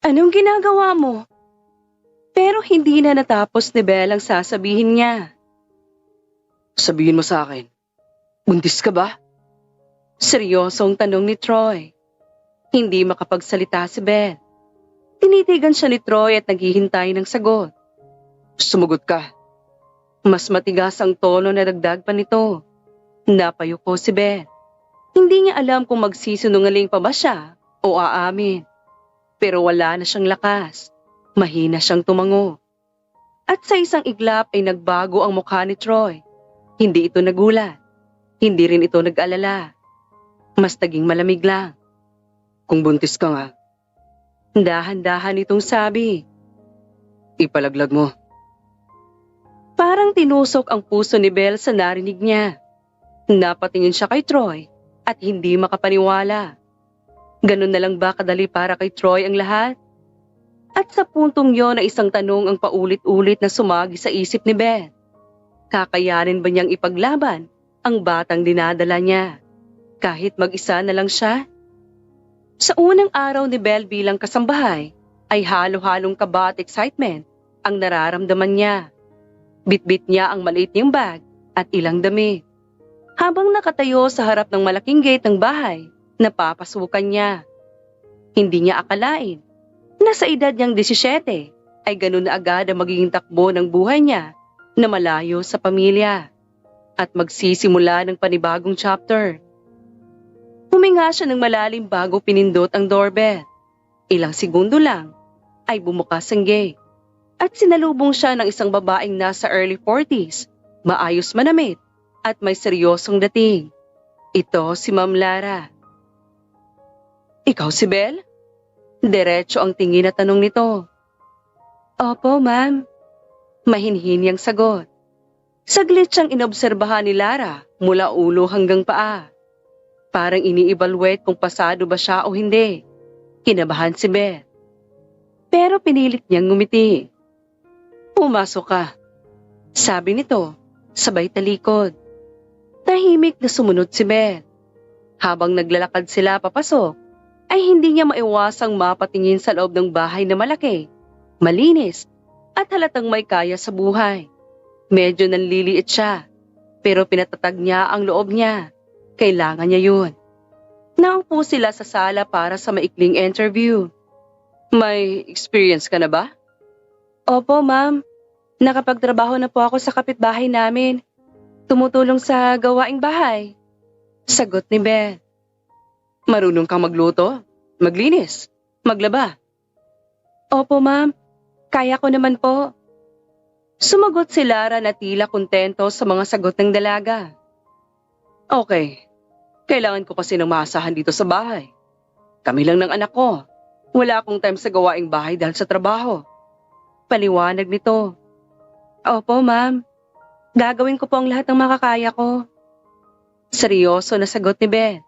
Anong ginagawa mo? Pero hindi na natapos ni Belle ang sasabihin niya. Sabihin mo sa akin, buntis ka ba? Seryosong tanong ni Troy. Hindi makapagsalita si Belle. Tinitigan siya ni Troy at naghihintay ng sagot. Sumagot ka. Mas matigas ang tono na dagdag pa nito. Napayuko si Belle. Hindi niya alam kung magsisinungaling pa ba siya o aamin. Pero wala na siyang lakas. Mahina siyang tumango. At sa isang iglap ay nagbago ang mukha ni Troy. Hindi ito nagulat. Hindi rin ito nag-alala. Mas naging malamig lang. Kung buntis ka nga, dahan-dahan itong sabi. ipalaglag mo. Parang tinusok ang puso ni Belle sa narinig niya. Napatingin siya kay Troy at hindi makapaniwala. Ganun na lang ba kadali para kay Troy ang lahat? At sa puntong yon na isang tanong ang paulit-ulit na sumagi sa isip ni Belle. Kakayanin ba niyang ipaglaban ang batang dinadala niya? Kahit mag-isa na lang siya? Sa unang araw ni Belle bilang kasambahay, ay halo-halong kaba at excitement ang nararamdaman niya. Bitbit niya ang maliit niyang bag at ilang damit. Habang nakatayo sa harap ng malaking gate ng bahay, napapasukan niya. Hindi niya akalain na sa edad niyang 17 ay ganun na agad ang magiging takbo ng buhay niya na malayo sa pamilya at magsisimula ng panibagong chapter. Huminga siya ng malalim bago pinindot ang doorbell. Ilang segundo lang ay bumukas ang gate at sinalubong siya ng isang babaeng nasa early 40s, maayos manamit at may seryosong dating. Ito si Ma'am Lara. Ikaw si Belle? Diretso ang tingin at tanong nito. Opo, ma'am. Mahinhin niyang sagot. Saglit siyang inobserbahan ni Lara mula ulo hanggang paa. Parang ini-evaluate kung pasado ba siya o hindi. Kinabahan si Belle. Pero pinilit niyang ngumiti. Pumasok ka. Sabi nito, sabay talikod. Tahimik na sumunod si Belle. Habang naglalakad sila papasok, ay hindi niya maiwasang mapatingin sa loob ng bahay na malaki, malinis, at halatang may kaya sa buhay. Medyo nanliliit siya, pero pinatatag niya ang loob niya. Kailangan niya yun. Naupo sila sa sala para sa maikling interview. May experience ka na ba? Opo, ma'am. Nakapagtrabaho na po ako sa kapitbahay namin. Tumutulong sa gawaing bahay. Sagot ni Belle. Marunong kang magluto, maglinis, maglaba. Opo, ma'am. Kaya ko naman po. Sumagot si Lara na tila kontento sa mga sagot ng dalaga. Okay. Kailangan ko kasi ng maasahan dito sa bahay. Kami lang ng anak ko. Wala akong time sa gawaing bahay dahil sa trabaho. Paliwanag nito. Opo, ma'am. Gagawin ko po ang lahat ng makakaya ko. Seryoso na sagot ni Belle.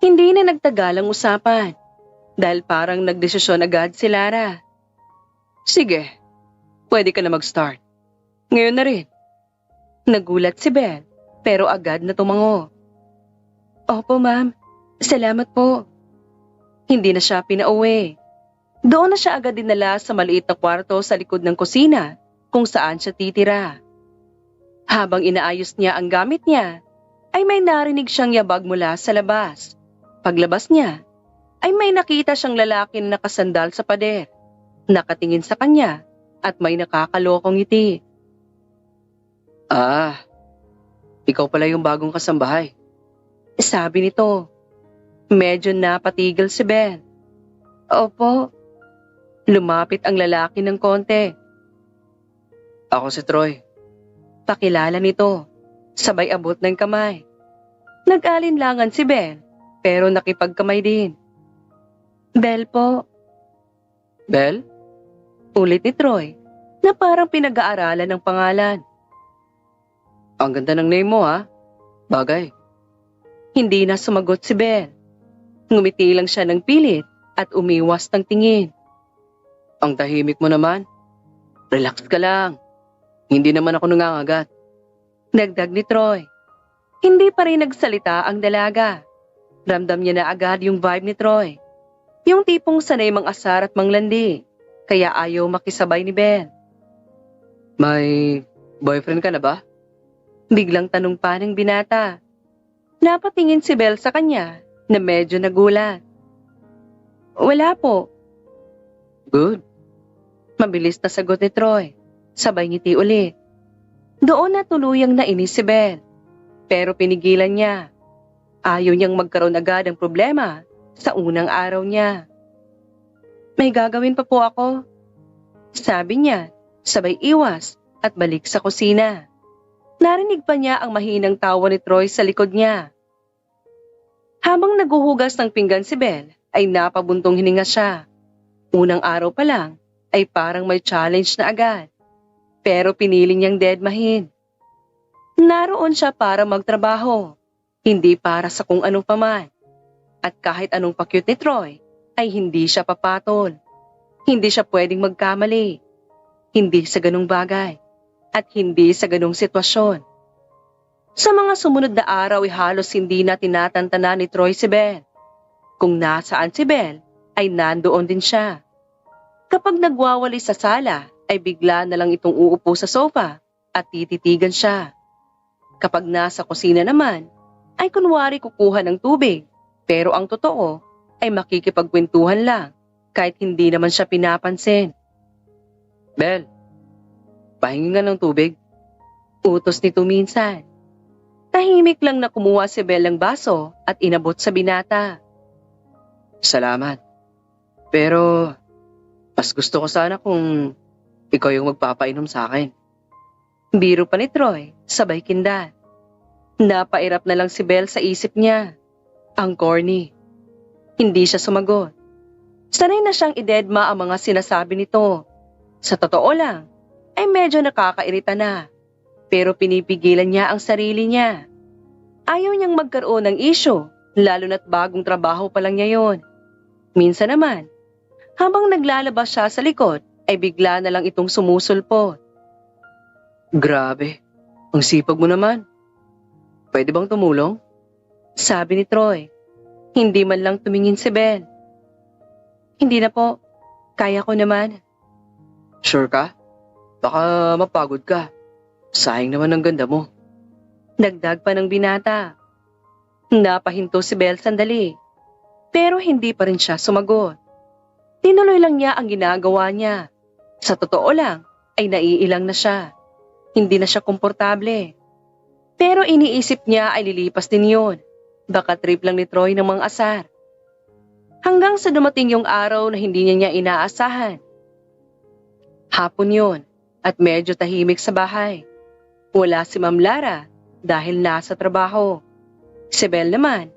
Hindi na nagtagal ang usapan dahil parang nagdesisyon agad si Lara. Sige, pwede ka na mag-start. Ngayon na rin. Nagulat si Belle pero agad na tumango. Opo, ma'am. Salamat po. Hindi na siya pinauwi. Doon na siya agad dinala sa maliit na kwarto sa likod ng kusina kung saan siya titira. Habang inaayos niya ang gamit niya, ay may narinig siyang yabag mula sa labas. Paglabas niya, ay may nakita siyang lalaki na nakasandal sa pader, nakatingin sa kanya at may nakakalokong ngiti. Ikaw pala yung bagong kasambahay. Sabi nito. Medyo napatigil si Belle. Opo. Lumapit ang lalaki ng konti. Ako si Troy. Pakilala nito, sabay abot ng kamay. Nag-alinlangan si Belle, pero nakipagkamay din. Belle po. Belle? Ulit ni Troy, na parang pinag-aaralan ng pangalan. Ang ganda ng name mo ha. Bagay. Hindi na sumagot si Belle. Ngumiti lang siya ng pilit at umiwas ng tingin. Ang tahimik mo naman. Relax ka lang. Hindi naman ako nangangagat. Dagdag ni Troy. Hindi pa rin nagsalita ang dalaga. Ramdam niya na agad yung vibe ni Troy. Yung tipong sanay mang-asar at manglandi, kaya ayaw makisabay ni Belle. May boyfriend ka na ba? Biglang tanong pa ng binata. Napatingin si Belle sa kanya na medyo nagulat. Wala po. Good. Mabilis na sagot ni Troy. Sabay ngiti ulit. Doon na tuluyang nainis si Belle. Pero pinigilan niya. Ayaw niyang magkaroon agad ng problema sa unang araw niya. May gagawin pa po ako. Sabi niya, sabay iwas at balik sa kusina. Narinig pa niya ang mahinang tawa ni Troy sa likod niya. Habang naguhugas ng pinggan si Belle, ay napabuntong hininga siya. Unang araw pa lang, ay parang may challenge na agad. Pero pinili niyang deadmahin. Naroon siya para magtrabaho, hindi para sa kung ano paman. At kahit anong pa-cute ni Troy, ay hindi siya papatol. Hindi siya pwedeng magkamali. Hindi sa ganung bagay. At hindi sa ganung sitwasyon. Sa mga sumunod na araw ay halos hindi na tinatantana ni Troy si Belle. Kung nasaan si Belle, ay nandoon din siya. Kapag nagwawali sa sala, ay bigla na lang itong uupo sa sofa at tititigan siya. Kapag nasa kusina naman, ay kunwari kukuha ng tubig, pero ang totoo ay makikipagkwentuhan lang kahit hindi naman siya pinapansin. Belle, pahingi nga ng tubig. Utos nito minsan. Tahimik lang na kumuha si Belle ng baso at inabot sa binata. Salamat. Pero, mas gusto ko sana kung ikaw yung magpapainom sa akin. Biro pa ni Troy, sabay kindat. Napairap na lang si Belle sa isip niya. Ang corny. Hindi siya sumagot. Sanay na siyang idedma ang mga sinasabi nito. Sa totoo lang, ay medyo nakakairita na. Pero pinipigilan niya ang sarili niya. Ayaw niyang magkaroon ng issue, lalo na't bagong trabaho pa lang niya yon. Minsan naman, habang naglalabas siya sa likod, ay bigla na lang itong sumusulpot. Grabe, ang sipag mo naman. Pwede bang tumulong? Sabi ni Troy. Hindi man lang tumingin si Belle. Hindi na po. Kaya ko naman. Sure ka? Baka mapagod ka. Sayang naman ang ganda mo. Dagdag pa ng binata. Napahinto si Belle sandali. Pero hindi pa rin siya sumagot. Tinuloy lang niya ang ginagawa niya. Sa totoo lang, ay naiilang na siya. Hindi na siya komportable. Pero iniisip niya ay lilipas din yun. Baka trip lang ni Troy ng mga asar. Hanggang sa dumating yung araw na hindi niya inaasahan. Hapon yun at medyo tahimik sa bahay. Wala si Ma'am Lara dahil nasa trabaho. Si Belle naman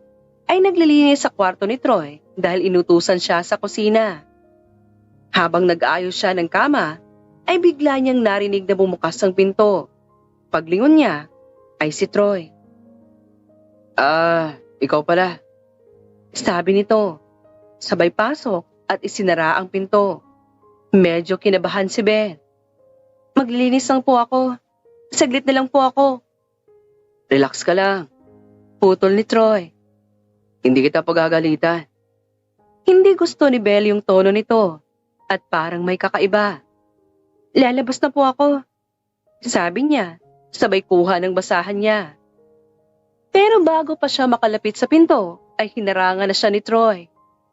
ay naglilinis sa kwarto ni Troy dahil inutusan siya sa kusina. Habang nag-aayos siya ng kama, ay bigla niyang narinig na bumukas ang pinto. Paglingon niya, ay si Troy. Ikaw pala. Sabi nito, sabay pasok at isinara ang pinto. Medyo kinabahan si Belle. Maglilinis lang po ako. Saglit na lang po ako. Relax ka lang. Putol ni Troy. Hindi kita pagagalitan. Hindi gusto ni Belle yung tono nito at parang may kakaiba. Lalabas na po ako. Sabi niya, sabay kuha ng basahan niya. Pero bago pa siya makalapit sa pinto, ay hinarangan na siya ni Troy.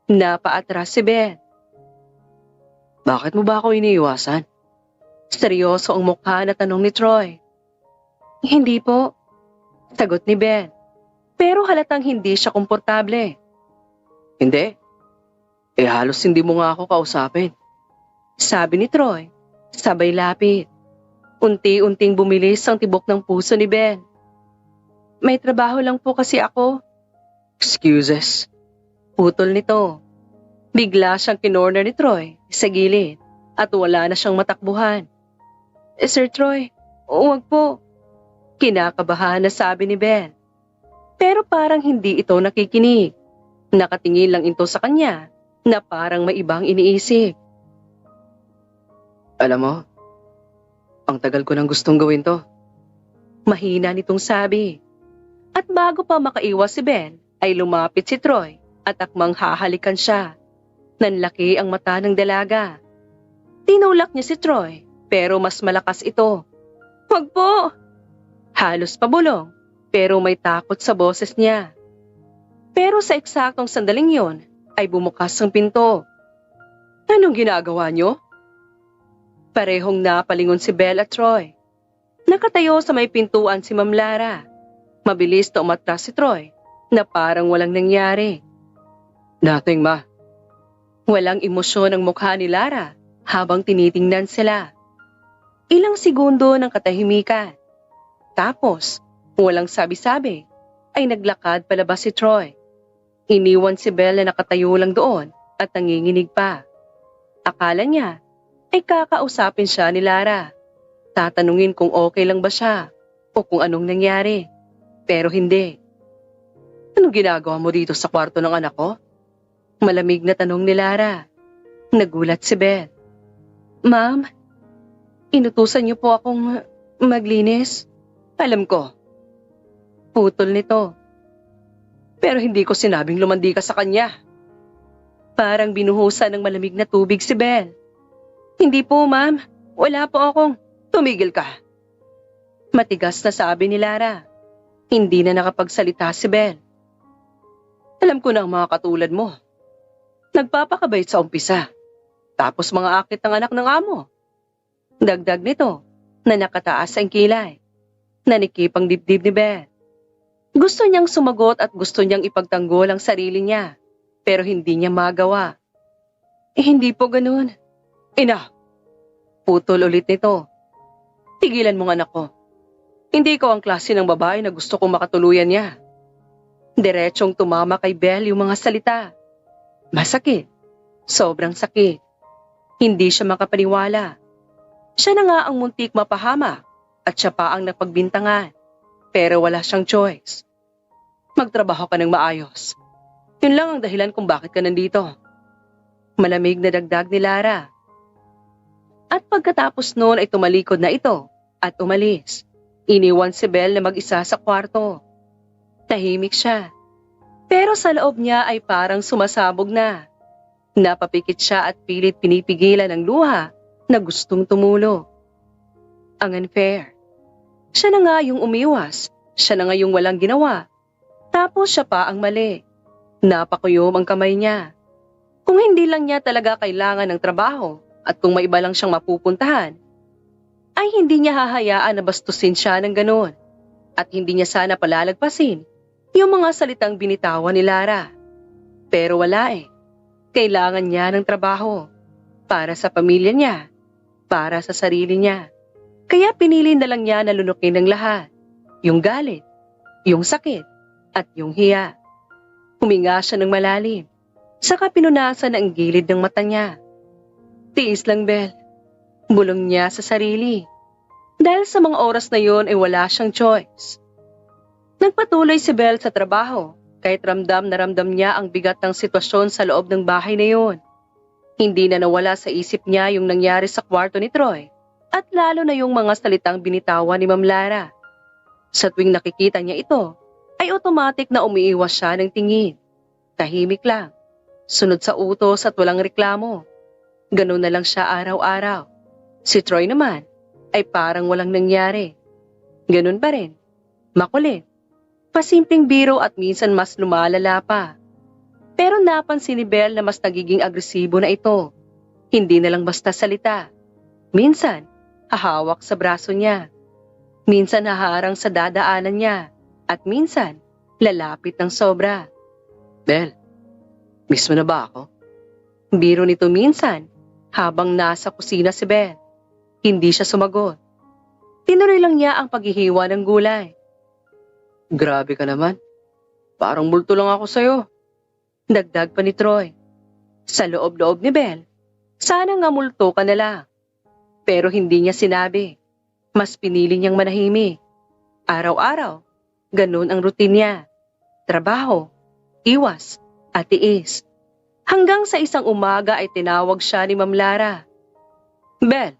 Napaatras si Belle. Bakit mo ba ako iniiwasan? Seryoso ang mukha na tanong ni Troy. Hindi po, sagot ni Belle. Pero halatang hindi siya komportable. Hindi. Halos hindi mo nga ako kausapin. Sabi ni Troy, sabay lapit. Unti-unting bumilis ang tibok ng puso ni Belle. May trabaho lang po kasi ako. Excuses. Putol nito. Bigla siyang kinorner ni Troy sa gilid at wala na siyang matakbuhan. Sir Troy, huwag po. Kinakabahan na sabi ni Belle. Pero parang hindi ito nakikinig. Nakatingin lang ito sa kanya na parang may ibang iniisip. Alam mo, ang tagal ko nang gustong gawin to. Mahina nitong sabi. At bago pa makaiwas si Belle, ay lumapit si Troy at akmang hahalikan siya. Nanlaki ang mata ng dalaga. Tinulak niya si Troy, pero mas malakas ito. "Wag po!" Halos pabulong, pero may takot sa boses niya. Pero sa eksaktong sandaling yon, ay bumukas ang pinto. "Anong ginagawa niyo?" Parehong napalingon si Belle at Troy. Nakatayo sa may pintuan si Ma'am Lara. Mabilis na umatras si Troy, na parang walang nangyari. "Nothing, ma." Walang emosyon ang mukha ni Lara habang tinitingnan sila. Ilang segundo ng katahimikan. Tapos, walang sabi-sabi, ay naglakad palabas si Troy. Iniwan si Belle na nakatayo lang doon at nanginginig pa. Akala niya ay kakausapin siya ni Lara. Tatanungin kung okay lang ba siya o kung anong nangyari. Pero hindi. "Anong ginagawa mo dito sa kwarto ng anak ko?" Malamig na tanong ni Lara. Nagulat si Belle. "Ma'am, inutusan niyo po akong maglinis." "Alam ko." Putol nito. "Pero hindi ko sinabing lumandi ka sa kanya." Parang binuhusan ng malamig na tubig si Belle. "Hindi po, ma'am. Wala po akong..." "Tumigil ka." Matigas na sabi ni Lara. Hindi na nakapagsalita si Belle. "Alam ko na ang mga katulad mo. Nagpapakabait sa umpisa. Tapos mga akit ng anak ng amo." Dagdag nito na nakataas ang kilay. Nanikip ang dibdib ni Belle. Gusto niyang sumagot at gusto niyang ipagtanggol ang sarili niya. Pero hindi niya magawa. Hindi po ganun." "Ina!" Putol ulit nito. "Tigilan mo ang anak ko. Hindi ko ang klase ng babae na gusto kong makatuluyan niya." Diretsong tumama kay Belle yung mga salita. Masakit. Sobrang sakit. Hindi siya makapaniwala. Siya na nga ang muntik mapahama at siya pa ang napagbintangan. Pero wala siyang choice. "Magtrabaho ka ng maayos. Yun lang ang dahilan kung bakit ka nandito." Malamig na dagdag ni Lara. At pagkatapos noon ay tumalikod na ito at umalis. Iniwan si Belle na mag-isa sa kwarto. Tahimik siya. Pero sa loob niya ay parang sumasabog na. Napapikit siya at pilit pinipigilan ang luha na gustong tumulo. Ang unfair. Siya na nga yung umiwas. Siya na nga yung walang ginawa. Tapos siya pa ang mali. Napakuyom ang kamay niya. Kung hindi lang niya talaga kailangan ng trabaho at kung may iba lang siyang mapupuntahan, ay hindi niya hahayaan na bastusin siya ng ganon. At hindi niya sana palalagpasin yung mga salitang binitawan ni Lara. Pero wala eh. Kailangan niya ng trabaho. Para sa pamilya niya. Para sa sarili niya. Kaya pinili na lang niya na lunukin ang lahat. Yung galit, yung sakit, at yung hiya. Huminga siya ng malalim. Saka pinunasan ang gilid ng mata niya. "Tiis lang, Belle." Bulong niya sa sarili. Dahil sa mga oras na yon ay wala siyang choice. Nagpatuloy si Belle sa trabaho kahit ramdam na ramdam niya ang bigat ng sitwasyon sa loob ng bahay na yon. Hindi na nawala sa isip niya yung nangyari sa kwarto ni Troy at lalo na yung mga salitang binitawan ni Ma'am Lara. Sa tuwing nakikita niya ito, ay automatic na umiiwas siya ng tingin. Tahimik lang, sunod sa utos at walang reklamo. Ganun na lang siya araw-araw. Si Troy naman ay parang walang nangyari. Ganun pa rin, makulit. Pasimpleng biro at minsan mas lumalala pa. Pero napansin ni Belle na mas nagiging agresibo na ito. Hindi na lang basta salita. Minsan, hahawak sa braso niya. Minsan haharang sa dadaanan niya. At minsan, lalapit ng sobra. "Belle, miss mo na ba ako?" Biro nito minsan, habang nasa kusina si Belle. Hindi siya sumagot. Tinuloy lang niya ang paghihiwa ng gulay. "Grabe ka naman. Parang multo lang ako sa'yo." Dagdag pa ni Troy. Sa loob-loob ni Belle, sana nga multo ka na lang. Pero hindi niya sinabi. Mas pinili niyang manahimik. Araw-araw, ganun ang routine niya. Trabaho, iwas, at tiis. Hanggang sa isang umaga ay tinawag siya ni Ma'am Lara. "Belle."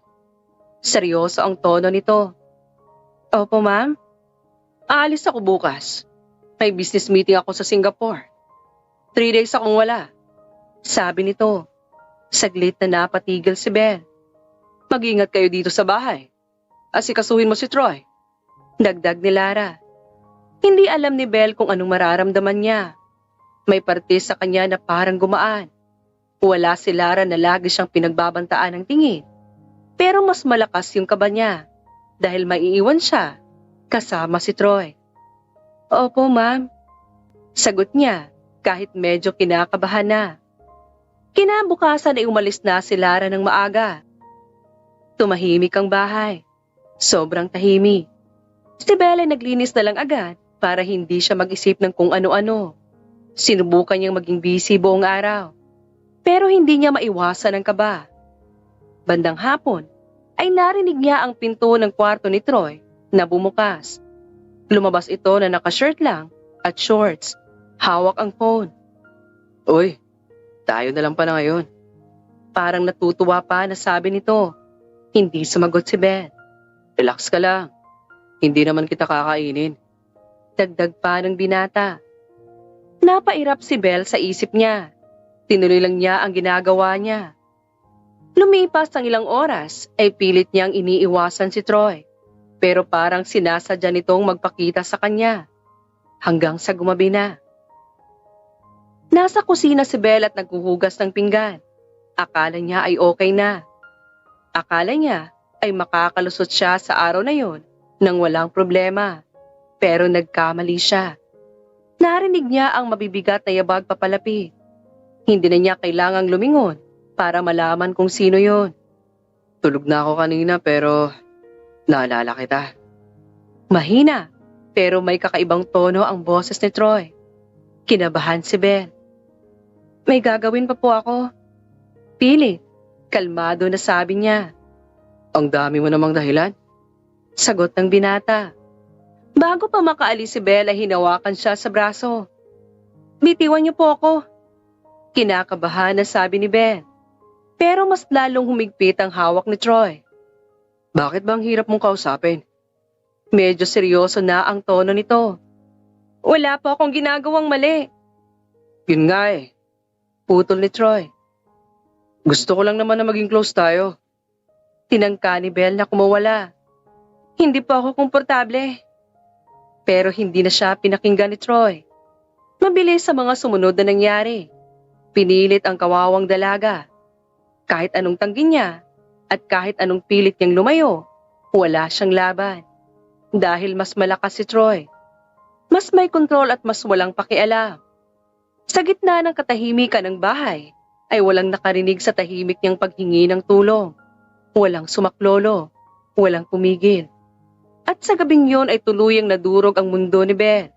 Seryoso ang tono nito. "Opo, ma'am?" "Aalis ako bukas. May business meeting ako sa Singapore. 3 days akong wala. Sabi nito. Saglit na napatigil si Belle. Mag-ingat kayo dito sa bahay. Asikasuhin mo si Troy. Dagdag ni Lara. Hindi alam ni Belle kung anong mararamdaman niya. May parte sa kanya na parang gumaan. Wala si Lara na lagi siyang pinagbabantaan ng tingin. Pero mas malakas yung kaba niya dahil maiiwan siya kasama si Troy. Opo, ma'am. Sagot niya kahit medyo kinakabahan na. Kinabukasan ay umalis na si Lara ng maaga. Tumahimik ang bahay. Sobrang tahimik. Si Belle ay naglinis na lang agad para hindi siya mag-isip ng kung ano-ano. Sinubukan niyang maging busy buong araw. Pero hindi niya maiwasan ang kaba. Bandang hapon ay narinig niya ang pinto ng kwarto ni Troy na bumukas. Lumabas ito na naka-shirt lang at shorts. Hawak ang phone. Uy, tayo na lang pala ngayon. Parang natutuwa pa na sabi nito. Hindi sumagot si Belle. Relax ka lang. Hindi naman kita kakainin. Dagdag pa ng binata. Napairap si Belle sa isip niya. Tinuloy lang niya ang ginagawa niya. Lumipas ang ilang oras ay pilit niyang iniiwasan si Troy. Pero parang sinasadya nitong magpakita sa kanya. Hanggang sa gumabi na. Nasa kusina si Belle at naghuhugas ng pinggan. Akala niya ay okay na. Akala niya ay makakalusot siya sa araw na yon nang walang problema. Pero nagkamali siya. Narinig niya ang mabibigat na yabag papalapit. Hindi na niya kailangang lumingon para malaman kung sino yon. Tulog na ako kanina pero naalala kita. Mahina pero may kakaibang tono ang boses ni Troy. Kinabahan si Belle. May gagawin pa po ako. Pilit, kalmado na sabi niya. Ang dami mo namang dahilan. Sagot ng binata. Bago pa makaalis si Belle ay hinawakan siya sa braso. Bitiwan niyo po ako. Kinakabahan na sabi ni Belle. Pero mas lalong humigpit ang hawak ni Troy. Bakit bang hirap mong kausapin? Medyo seryoso na ang tono nito. Wala po akong ginagawang mali. Yun nga eh. Putol ni Troy. Gusto ko lang naman na maging close tayo. Tinangka ni Belle na kumawala. Hindi pa ako komportable. Pero hindi na siya pinakinggan ni Troy. Mabilis sa mga sumunod na nangyari. Pinilit ang kawawang dalaga. Kahit anong tanggi niya at kahit anong pilit niyang lumayo, wala siyang laban. Dahil mas malakas si Troy. Mas may kontrol at mas walang pakialam. Sa gitna ng katahimikan ng bahay, ay walang nakarinig sa tahimik niyang paghingi ng tulong. Walang sumaklolo, walang pumigil. At sa gabing yon ay tuluyang nadurog ang mundo ni Belle.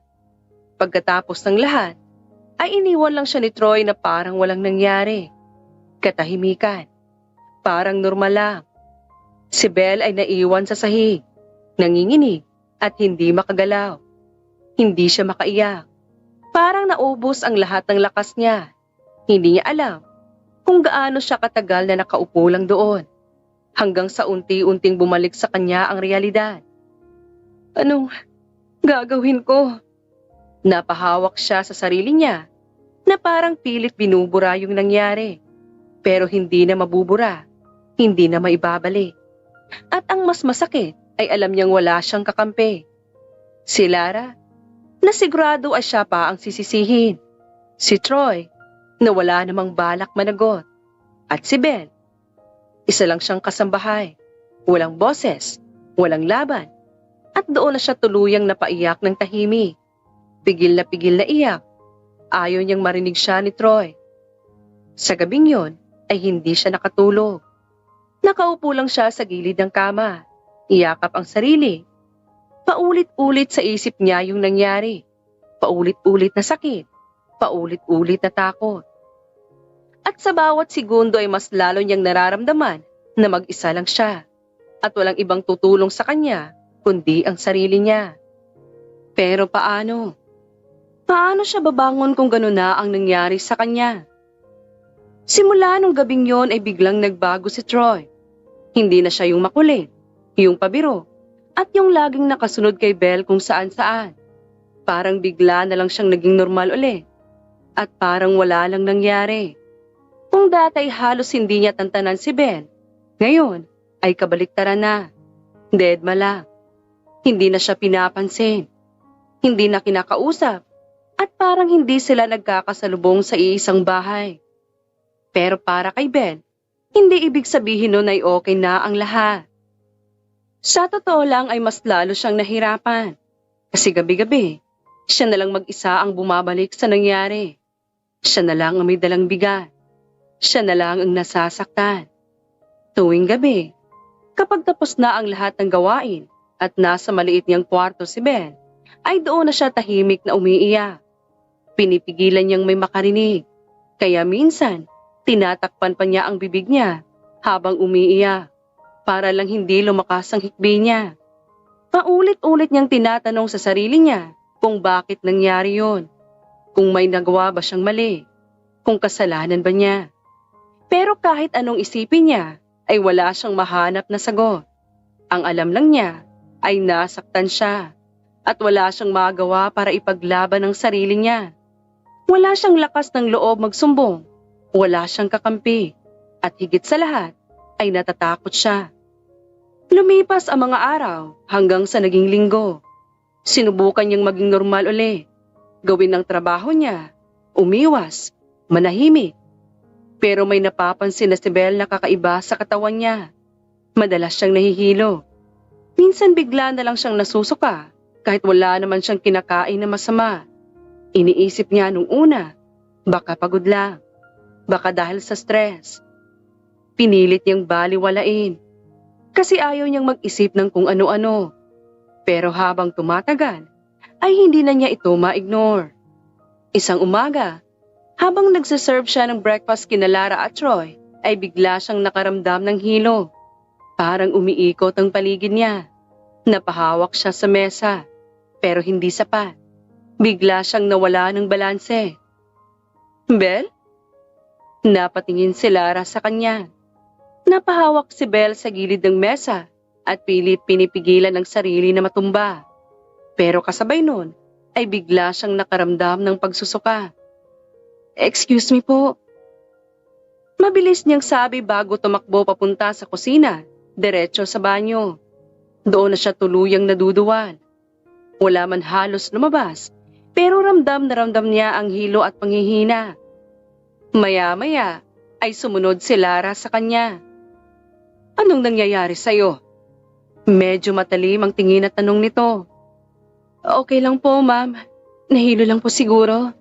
Pagkatapos ng lahat, ay iniwan lang siya ni Troy na parang walang nangyari. Katahimikan. Parang normal lang. Si Belle ay naiwan sa sahig, nanginginig at hindi makagalaw. Hindi siya makaiyak. Parang naubos ang lahat ng lakas niya. Hindi niya alam kung gaano siya katagal na nakaupo lang doon. Hanggang sa unti-unting bumalik sa kanya ang realidad. Anong gagawin ko? Napahawak siya sa sarili niya na parang pilit binubura yung nangyari. Pero hindi na mabubura, hindi na maibabalik. At ang mas masakit ay alam niyang wala siyang kakampi. Si Lara, na sigurado ay siya pa ang sisisihin. Si Troy, na wala namang balak managot. At si Belle, isa lang siyang kasambahay. Walang boses, walang laban. At doon na siya tuluyang napaiyak ng tahimik. Pigil na iyak. Ayaw niyang marinig siya ni Troy. Sa gabing yon ay hindi siya nakatulog. Nakaupo lang siya sa gilid ng kama. Iyakap ang sarili. Paulit-ulit sa isip niya yung nangyari. Paulit-ulit na sakit. Paulit-ulit na takot. At sa bawat segundo ay mas lalo niyang nararamdaman na mag-isa lang siya. At walang ibang tutulong sa kanya kundi ang sarili niya. Pero paano? Paano siya babangon kung gano'n na ang nangyari sa kanya? Simula nung gabing yon ay biglang nagbago si Troy. Hindi na siya yung makulit, yung pabiro, at yung laging nakasunod kay Belle kung saan-saan. Parang bigla na lang siyang naging normal uli. At parang wala lang nangyari. Kung dati ay halos hindi niya tantanan si Ben, ngayon ay kabaliktaran na. Deadma lang. Hindi na siya pinapansin. Hindi na kinakausap. At parang hindi sila nagkakasalubong sa iisang bahay. Pero para kay Ben, hindi ibig sabihin nun ay okay na ang lahat. Sa totoo lang ay mas lalo siyang nahirapan. Kasi gabi-gabi, siya na lang mag-isa ang bumabalik sa nangyari. Siya na lang ang may dalang bigat. Siya na lang ang nasasaktan. Tuwing gabi, kapag tapos na ang lahat ng gawain at nasa maliit niyang kwarto si Ben, ay doon na siya tahimik na umiiyak. Pinipigilan niyang may makarinig, kaya minsan tinatakpan pa niya ang bibig niya habang umiiyak para lang hindi lumakas ang hikbi niya. Paulit-ulit niyang tinatanong sa sarili niya kung bakit nangyari yon, kung may nagawa ba siyang mali, kung kasalanan ba niya. Pero kahit anong isipin niya, ay wala siyang mahanap na sagot. Ang alam lang niya ay nasaktan siya at wala siyang magawa para ipaglaban ang sarili niya. Wala siyang lakas ng loob magsumbong, wala siyang kakampi, at higit sa lahat ay natatakot siya. Lumipas ang mga araw hanggang sa naging linggo. Sinubukan niyang maging normal uli, gawin ang trabaho niya, umiwas, manahimik. Pero may napapansin na si Belle na kakaiba sa katawan niya. Madalas siyang nahihilo. Minsan bigla na lang siyang nasusuka kahit wala naman siyang kinakain na masama. Iniisip niya nung una, baka pagod lang, baka dahil sa stress. Pinilit niyang baliwalain kasi ayaw niyang mag-isip ng kung ano-ano. Pero habang tumatagal, ay hindi na niya ito ma-ignore. Isang umaga, habang nagsaserve siya ng breakfast kina Lara at Troy, ay bigla siyang nakaramdam ng hilo. Parang umiikot ang paligid niya. Napahawak siya sa mesa, pero hindi sapat. Bigla siyang nawala ng balanse. Belle? Napatingin si Lara sa kanya. Napahawak si Belle sa gilid ng mesa at pilit pinipigilan ang sarili na matumba. Pero kasabay nun ay bigla siyang nakaramdam ng pagsusuka. Excuse me po. Mabilis niyang sabi bago tumakbo papunta sa kusina, diretso sa banyo. Doon na siya tuluyang naduduwal. Wala man halos lumabas, pero ramdam na ramdam niya ang hilo at panghihina. Maya-maya ay sumunod si Lara sa kanya. Anong nangyayari sa'yo? Medyo matalim ang tingin at tanong nito. Okay lang po, ma'am. Nahilo lang po siguro.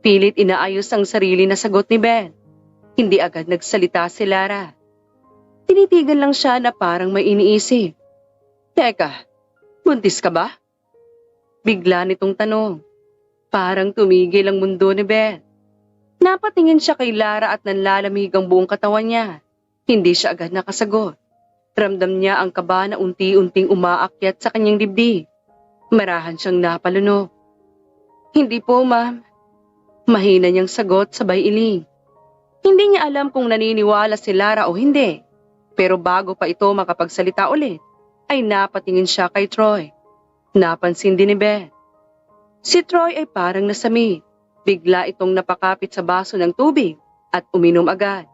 Pilit inaayos ang sarili na sagot ni Ben. Hindi agad nagsalita si Lara. Tinitigan lang siya na parang may iniisip. Teka, buntis ka ba? Bigla nitong tanong. Parang tumigil ang mundo ni Ben. Napatingin siya kay Lara at nanlalamig ang buong katawan niya. Hindi siya agad nakasagot. Ramdam niya ang kaba na unti-unting umaakyat sa kanyang dibdib. Marahan siyang napalunok. Hindi po, ma'am. Mahina niyang sagot sabay iling. Hindi niya alam kung naniniwala si Lara o hindi. Pero bago pa ito makapagsalita ulit, ay napatingin siya kay Troy. Napansin din ni Ben. Si Troy ay parang nasami. Bigla itong napakapit sa baso ng tubig at uminom agad.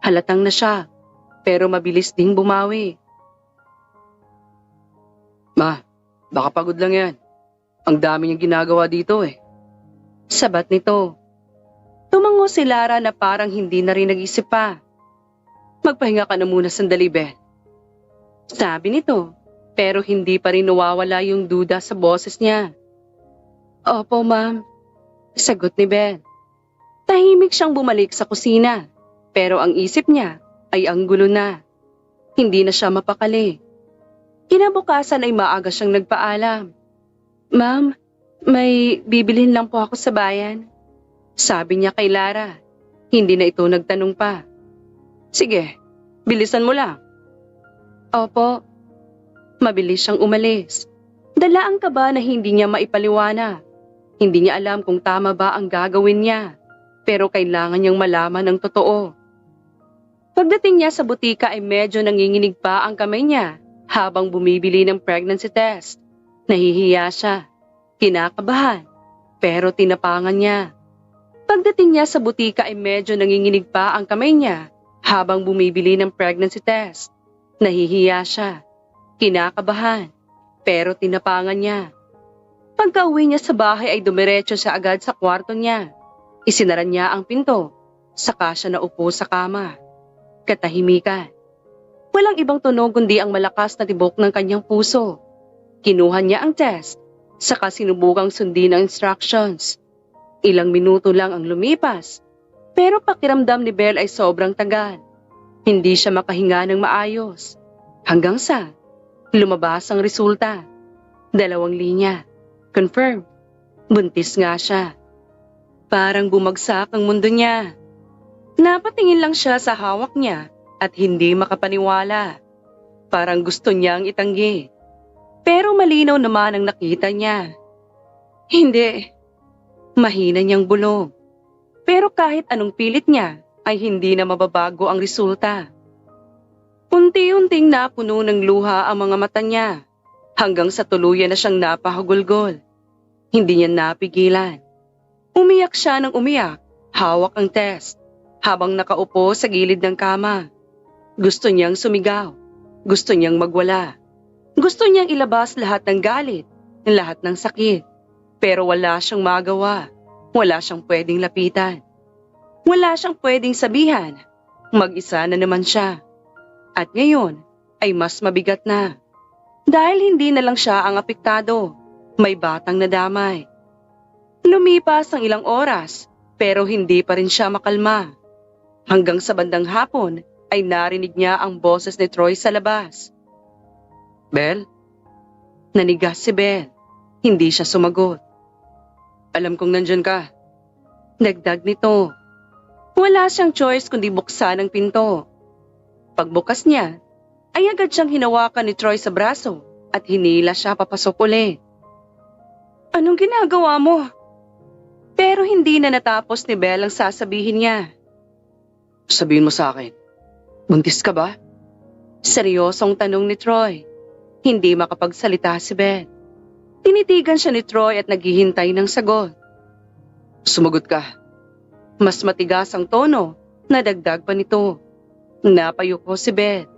Halatang na siya, pero mabilis ding bumawi. Ma, baka pagod lang yan. Ang dami niyang ginagawa dito eh. Sabat nito. Tumango si Lara na parang hindi na rin nag-isip pa. Magpahinga ka na muna sandali, Ben. Sabi nito, pero hindi pa rin nawawala yung duda sa boses niya. Opo, ma'am. Sagot ni Ben. Tahimik siyang bumalik sa kusina, pero ang isip niya ay ang gulo na. Hindi na siya mapakali. Kinabukasan ay maaga siyang nagpaalam. Ma'am, may bibilhin lang po ako sa bayan. Sabi niya kay Lara. Hindi na ito nagtanong pa. Sige, bilisan mo lang. Opo. Mabilis siyang umalis. Dala ang kaba na hindi niya maipaliwanag. Hindi niya alam kung tama ba ang gagawin niya, pero kailangan niyang malaman ang totoo. Pagdating niya sa butika ay medyo nanginginig pa ang kamay niya habang bumibili ng pregnancy test. Nahihiya siya, kinakabahan, pero tinapangan niya. Pagdating niya sa butika ay medyo nanginginig pa ang kamay niya habang bumibili ng pregnancy test. Nahihiya siya, kinakabahan, pero tinapangan niya. Pagka-uwi niya sa bahay ay dumiretso siya agad sa kwarto niya. Isinara niya ang pinto, saka siya naupo sa kama. Katahimikan. Walang ibang tunog kundi ang malakas na tibok ng kanyang puso. Kinuha niya ang test, saka sinubukang sundin ang instructions. Ilang minuto lang ang lumipas, pero pakiramdam ni Belle ay sobrang tagal. Hindi siya makahinga ng maayos. Hanggang sa lumabas ang resulta. 2 linya. Confirm. Buntis nga siya. Parang bumagsak ang mundo niya. Napatingin lang siya sa hawak niya at hindi makapaniwala. Parang gusto niyang itanggi. Pero malinaw naman ang nakita niya. Hindi. Mahina niyang bulong. Pero kahit anong pilit niya, ay hindi na mababago ang resulta. Unti-unting napuno ng luha ang mga mata niya, hanggang sa tuluyan na siyang napahagulgol. Hindi niya napigilan. Umiyak siya ng umiyak, hawak ang test, habang nakaupo sa gilid ng kama. Gusto niyang sumigaw, gusto niyang magwala. Gusto niyang ilabas lahat ng galit, lahat ng sakit. Pero wala siyang magawa, wala siyang pwedeng lapitan. Wala siyang pwedeng sabihan, mag-isa na naman siya. At ngayon ay mas mabigat na. Dahil hindi na lang siya ang apektado, may batang nadamay. Lumipas ang ilang oras, pero hindi pa rin siya makalma. Hanggang sa bandang hapon ay narinig niya ang boses ni Troy sa labas. Belle? Nanigas si Belle. Hindi siya sumagot. Alam kong nandyan ka. Dagdag nito. Wala siyang choice kundi buksan ang pinto. Pagbukas niya, ay agad siyang hinawakan ni Troy sa braso at hinila siya papasok uli. Anong ginagawa mo? Pero hindi na natapos ni Belle ang sasabihin niya. Sabihin mo sa akin, buntis ka ba? Seryosong tanong ni Troy. Hindi makapagsalita si Belle. Tinitigan siya ni Troy at naghihintay ng sagot. Sumagot ka. Mas matigas ang tono, nadagdag pa nito. Napayuko si Belle.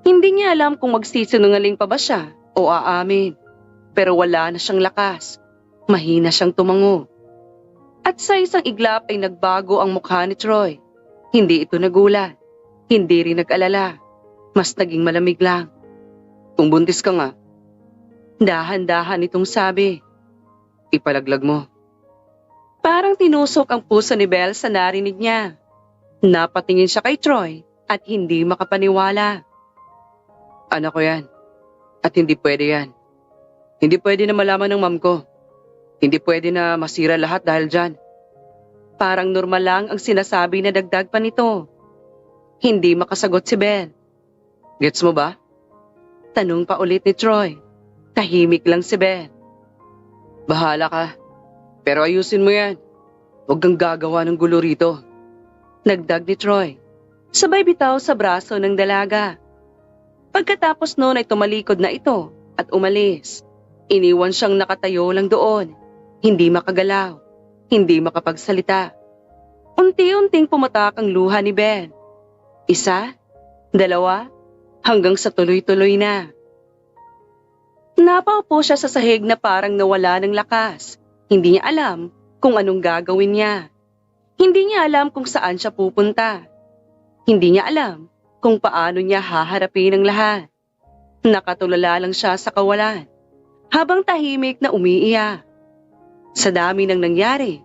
Hindi niya alam kung magsisinungaling pa ba siya o aamin. Pero wala na siyang lakas. Mahina siyang tumango. At sa isang iglap ay nagbago ang mukha ni Troy. Hindi ito nagulat. Hindi rin nag-alala. Mas naging malamig lang. Kung buntis ka nga, dahan-dahan itong sabi. ipalaglag mo. Parang tinusok ang puso ni Belle sa narinig niya. Napatingin siya kay Troy at hindi makapaniwala. Anak ko yan. At hindi pwede yan. Hindi pwede na malaman ng mom ko. Hindi pwede na masira lahat dahil dyan. Parang normal lang ang sinasabi na dagdag pa nito. Hindi makasagot si Belle. Gets mo ba? Tanong pa ulit ni Troy. Tahimik lang si Belle. Bahala ka. Pero ayusin mo yan. Huwag kang gagawa ng gulo rito. Nagdag ni Troy. Sabay bitaw sa braso ng dalaga. Pagkatapos noon ay tumalikod na ito at umalis. Iniwan siyang nakatayo lang doon. Hindi makagalaw. Hindi makapagsalita. Unti-unting pumatak ang luha ni Ben. 1, 2, hanggang sa tuloy-tuloy na. Napaupo siya sa sahig na parang nawala ng lakas. Hindi niya alam kung anong gagawin niya. Hindi niya alam kung saan siya pupunta. Hindi niya alam kung paano niya haharapin ang lahat. Nakatulala lang siya sa kawalan, habang tahimik na umiiyak. Sa dami ng nangyari,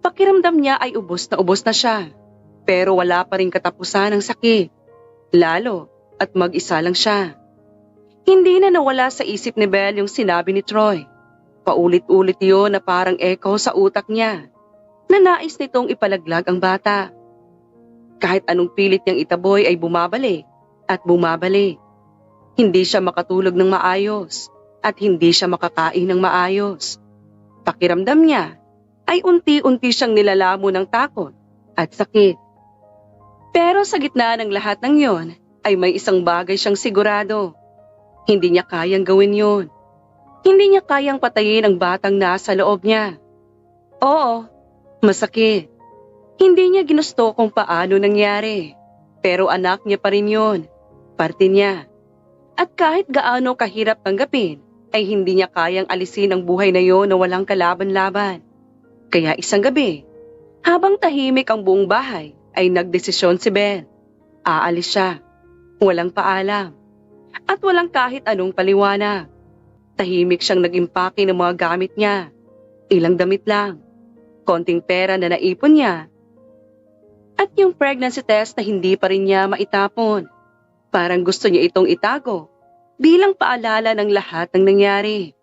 pakiramdam niya ay ubos na siya. Pero wala pa ring katapusan ng sakit. Lalo at mag-isa lang siya. Hindi na nawala sa isip ni Belle yung sinabi ni Troy. Paulit-ulit yun na parang echo sa utak niya, na nais nitong ipalaglag ang bata. Kahit anong pilit niyang itaboy ay bumabalik at bumabalik. Hindi siya makatulog ng maayos at hindi siya makakain ng maayos. Pakiramdam niya ay unti-unti siyang nilalamo ng takot at sakit. Pero sa gitna ng lahat ng yon ay may isang bagay siyang sigurado. Hindi niya kayang gawin yon. Hindi niya kayang patayin ang batang nasa loob niya. Oo, masakit. Hindi niya ginusto kung paano nangyari, pero anak niya pa rin yun, parte niya. At kahit gaano kahirap tanggapin, ay hindi niya kayang alisin ang buhay na yon na walang kalaban-laban. Kaya isang gabi, habang tahimik ang buong bahay, ay nagdesisyon si Ben. Aalis siya, walang paalam, at walang kahit anong paliwanag. Tahimik siyang nag-impake ng mga gamit niya. Ilang damit lang, konting pera na naipon niya, at yung pregnancy test na hindi pa rin niya maitapon. Parang gusto niya itong itago bilang paalala ng lahat ng nangyari.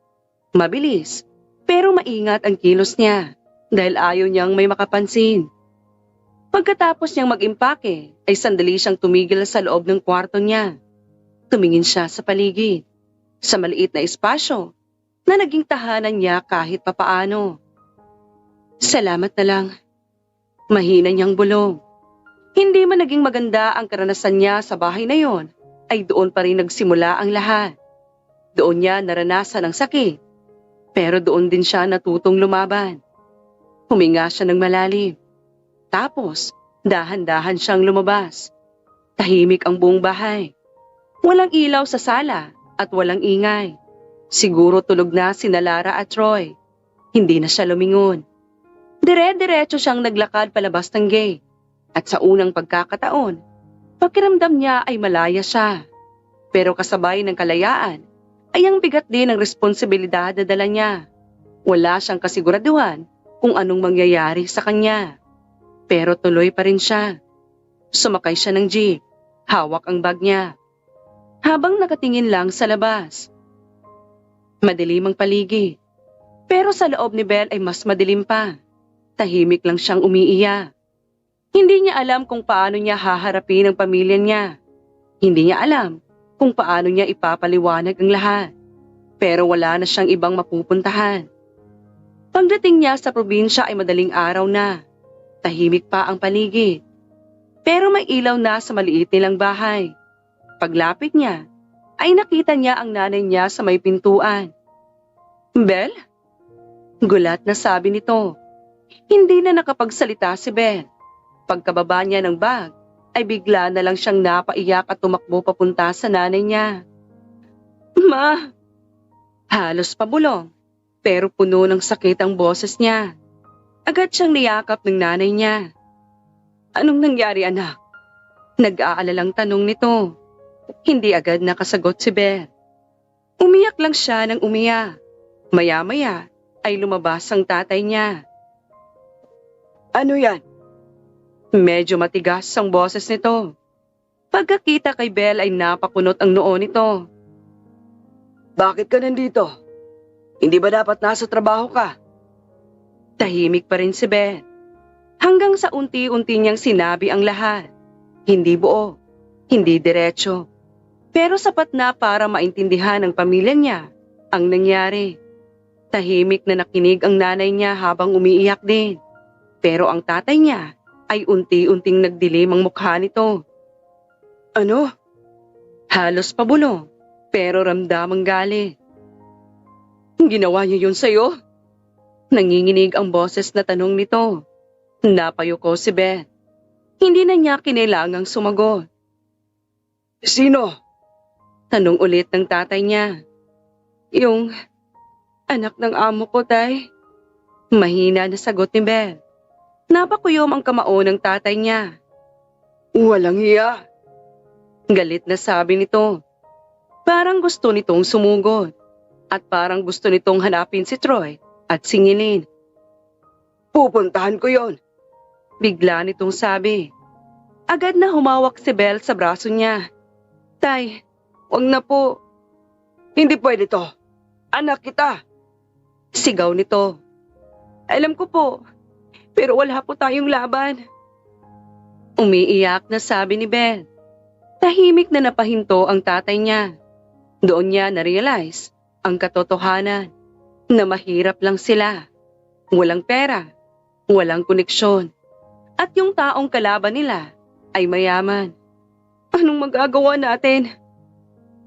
Mabilis, pero maingat ang kilos niya dahil ayaw niyang may makapansin. Pagkatapos niyang mag-impake, ay sandali siyang tumigil sa loob ng kwarto niya. Tumingin siya sa paligid, sa maliit na espasyo na naging tahanan niya kahit papaano. Salamat na lang. Mahina niyang bulong. Hindi man naging maganda ang karanasan niya sa bahay na yon, ay doon pa rin nagsimula ang lahat. Doon niya naranasan ang sakit, pero doon din siya natutong lumaban. Huminga siya ng malalim. Tapos, dahan-dahan siyang lumabas. Tahimik ang buong bahay. Walang ilaw sa sala at walang ingay. Siguro tulog na sina Lara at Troy. Hindi na siya lumingon. Dire-diretso siyang naglakad palabas ng gate. At sa unang pagkakataon, pakiramdam niya ay malaya siya. Pero kasabay ng kalayaan, ay ang bigat din ng responsibilidad na dala niya. Wala siyang kasiguraduhan kung anong mangyayari sa kanya. Pero tuloy pa rin siya. Sumakay siya ng jeep, hawak ang bag niya. Habang nakatingin lang sa labas. Madilim ang paligid. Pero sa loob ni Belle ay mas madilim pa. Tahimik lang siyang umiiyak. Hindi niya alam kung paano niya haharapin ang pamilya niya. Hindi niya alam kung paano niya ipapaliwanag ang lahat. Pero wala na siyang ibang mapupuntahan. Pagdating niya sa probinsya ay madaling araw na. Tahimik pa ang paligid. Pero may ilaw na sa maliit nilang bahay. Paglapit niya, ay nakita niya ang nanay niya sa may pintuan. Belle? Gulat na sabi nito. Hindi na nakapagsalita si Belle. Pagkababa niya ng bag, ay bigla na lang siyang napaiyak at tumakbo papunta sa nanay niya. Ma! Halos pabulong, pero puno ng sakit ang boses niya. Agad siyang niyakap ng nanay niya. Anong nangyari, anak? Nag-aalalang tanong nito. Hindi agad nakasagot si Belle. Umiyak lang siya ng umiyak. Maya-maya ay lumabas ang tatay niya. Ano yan? Medyo matigas ang boses nito. Pagkakita kay Belle ay napakunot ang noo nito. Bakit ka nandito? Hindi ba dapat nasa trabaho ka? Tahimik pa rin si Belle. Hanggang sa unti-unti niyang sinabi ang lahat. Hindi buo, hindi diretso. Pero sapat na para maintindihan ng pamilya niya ang nangyari. Tahimik na nakinig ang nanay niya habang umiiyak din. Pero ang tatay niya ay unti-unting nagdilim ang mukha nito. Ano? Halos pabulong, pero ramdam ang galit. Ginawa niyo yun sa'yo? Nanginginig ang boses na tanong nito. Napayuko si Beth. Hindi na niya kinailangang sumagot. Sino? Tanong ulit ng tatay niya. Yung anak ng amo ko, tay. Mahina na sagot ni Beth. Napakuyom ang kamao ng tatay niya. Walang hiya. Galit na sabi nito. Parang gusto nitong sumugod. At parang gusto nitong hanapin si Troy at singilin. Pupuntahan ko yon. Bigla nitong sabi. Agad na humawak si Belle sa braso niya. Tay, wag na po. Hindi pwede to. Anak kita. Sigaw nito. Alam ko po. Pero wala po tayong laban. Umiiyak na sabi ni Belle. Tahimik na napahinto ang tatay niya. Doon niya na-realize ang katotohanan na mahirap lang sila. Walang pera, walang koneksyon. At yung taong kalaban nila ay mayaman. Anong magagawa natin?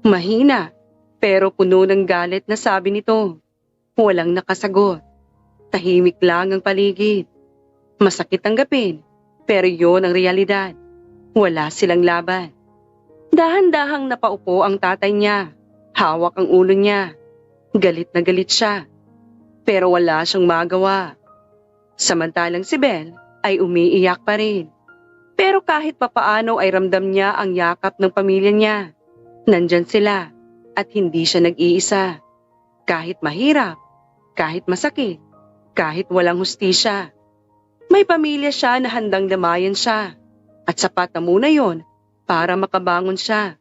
Mahina, pero puno ng galit na sabi nito. Walang nakasagot. Tahimik lang ang paligid. Masakit tanggapin, Pero yun ang realidad. Wala silang laban. Dahan-dahang napaupo ang tatay niya. Hawak ang ulo niya. Galit na galit siya. Pero wala siyang magawa. Samantalang si Belle ay umiiyak pa rin. Pero kahit papaano ay ramdam niya ang yakap ng pamilya niya. Nandyan sila at hindi siya nag-iisa. Kahit mahirap, kahit masakit, kahit walang hustisya. May pamilya siya na handang damayan siya. At sapat na muna yon para makabangon siya.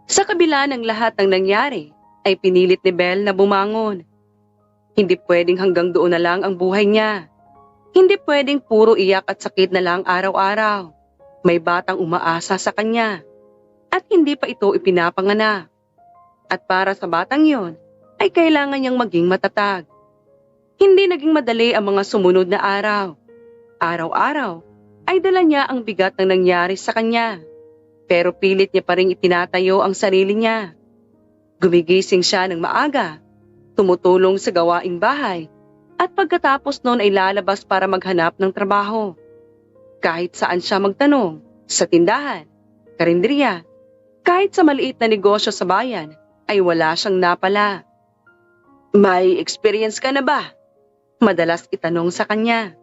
Sa kabila ng lahat ng nangyari, ay pinilit ni Belle na bumangon. Hindi pwedeng hanggang doon na lang ang buhay niya. Hindi pwedeng puro iyak at sakit na lang araw-araw. May batang umaasa sa kanya. At hindi pa ito ipinapanganak. At para sa batang yon, ay kailangan niyang maging matatag. Hindi naging madali ang mga sumunod na araw. Araw-araw ay dala niya ang bigat ng nangyari sa kanya. Pero pilit niya pa rin itinatayo ang sarili niya. Gumigising siya ng maaga, tumutulong sa gawaing bahay, at pagkatapos noon ay lalabas para maghanap ng trabaho. Kahit saan siya magtanong, sa tindahan, karinderiya, kahit sa maliit na negosyo sa bayan, ay wala siyang napala. May experience ka na ba? Madalas itanong sa kanya.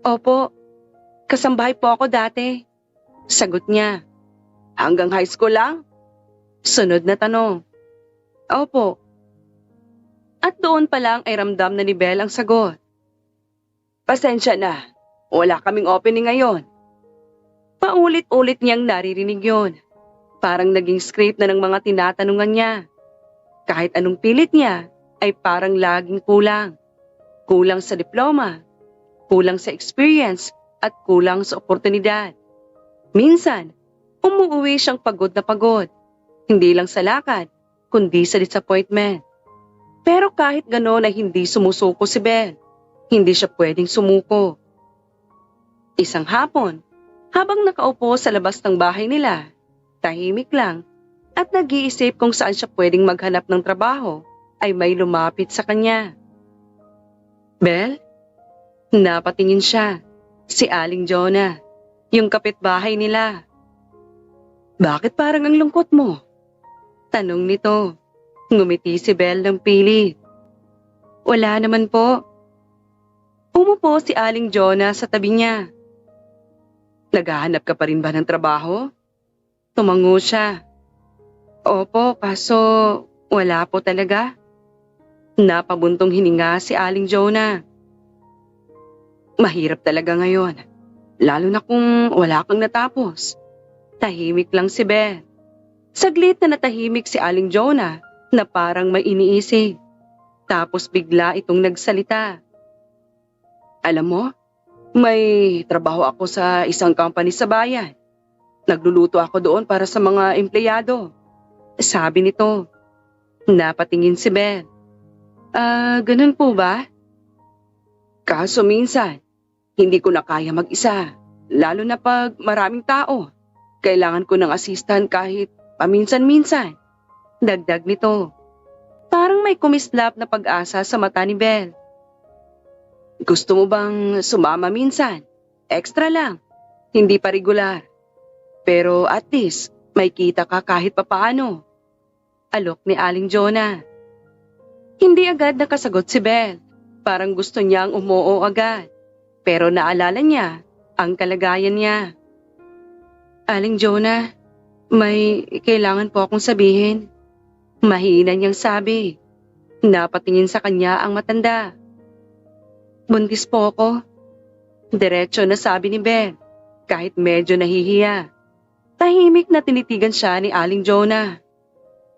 Opo, kasambahay po ako dati. Sagot niya. Hanggang high school lang? Sunod na tanong. Opo. At doon pa lang ay ramdam na ni Belle ang sagot. Pasensya na, wala kaming opening ngayon. Paulit-ulit niyang naririnig yon. Parang naging script na ng mga tinatanungan niya. Kahit anong pilit niya, ay parang laging kulang. Kulang sa diploma, kulang sa experience, at kulang sa oportunidad. Minsan, umuwi siyang pagod na pagod. Hindi lang sa lakad, kundi sa disappointment. Pero kahit gano'n ay hindi sumusuko si Belle. Hindi siya pwedeng sumuko. Isang hapon, habang nakaupo sa labas ng bahay nila, tahimik lang, at nag-iisip kung saan siya pwedeng maghanap ng trabaho, ay may lumapit sa kanya. Belle? Napatingin siya. Si Aling Jonah, yung kapitbahay nila. Bakit parang ang lungkot mo? Tanong nito. Ngumiti si Belle ng pilit. Wala naman po. Umupo si Aling Jonah sa tabi niya. Naghahanap ka pa rin ba ng trabaho? Tumango siya. Opo, kaso wala po talaga. Napabuntong hininga si Aling Jonah. Mahirap talaga ngayon, lalo na kung wala kang natapos. Tahimik lang si Belle. Saglit na natahimik si Aling Jonah na parang may iniisip. Tapos bigla itong nagsalita. Alam mo, may trabaho ako sa isang company sa bayan. Nagluluto ako doon para sa mga empleyado. Sabi nito. Napatingin si Belle. Ganun po ba? Kaso minsan, hindi ko na kaya mag-isa, lalo na pag maraming tao. Kailangan ko ng assistant kahit paminsan-minsan. Dagdag nito. Parang may kumislap na pag-asa sa mata ni Belle. Gusto mo bang sumama minsan? Extra lang, hindi pa regular. Pero at least, may kita ka kahit papaano. Alok ni Aling Jonah. Hindi agad nakasagot si Belle. Parang gusto niyang umuo agad. Pero naalala niya ang kalagayan niya. Aling Jonah, may kailangan po akong sabihin. Mahina niyang sabi. Napatingin sa kanya ang matanda. Buntis po ako. Diretso na sabi ni Belle, kahit medyo nahihiya. Tahimik na tinitigan siya ni Aling Jonah.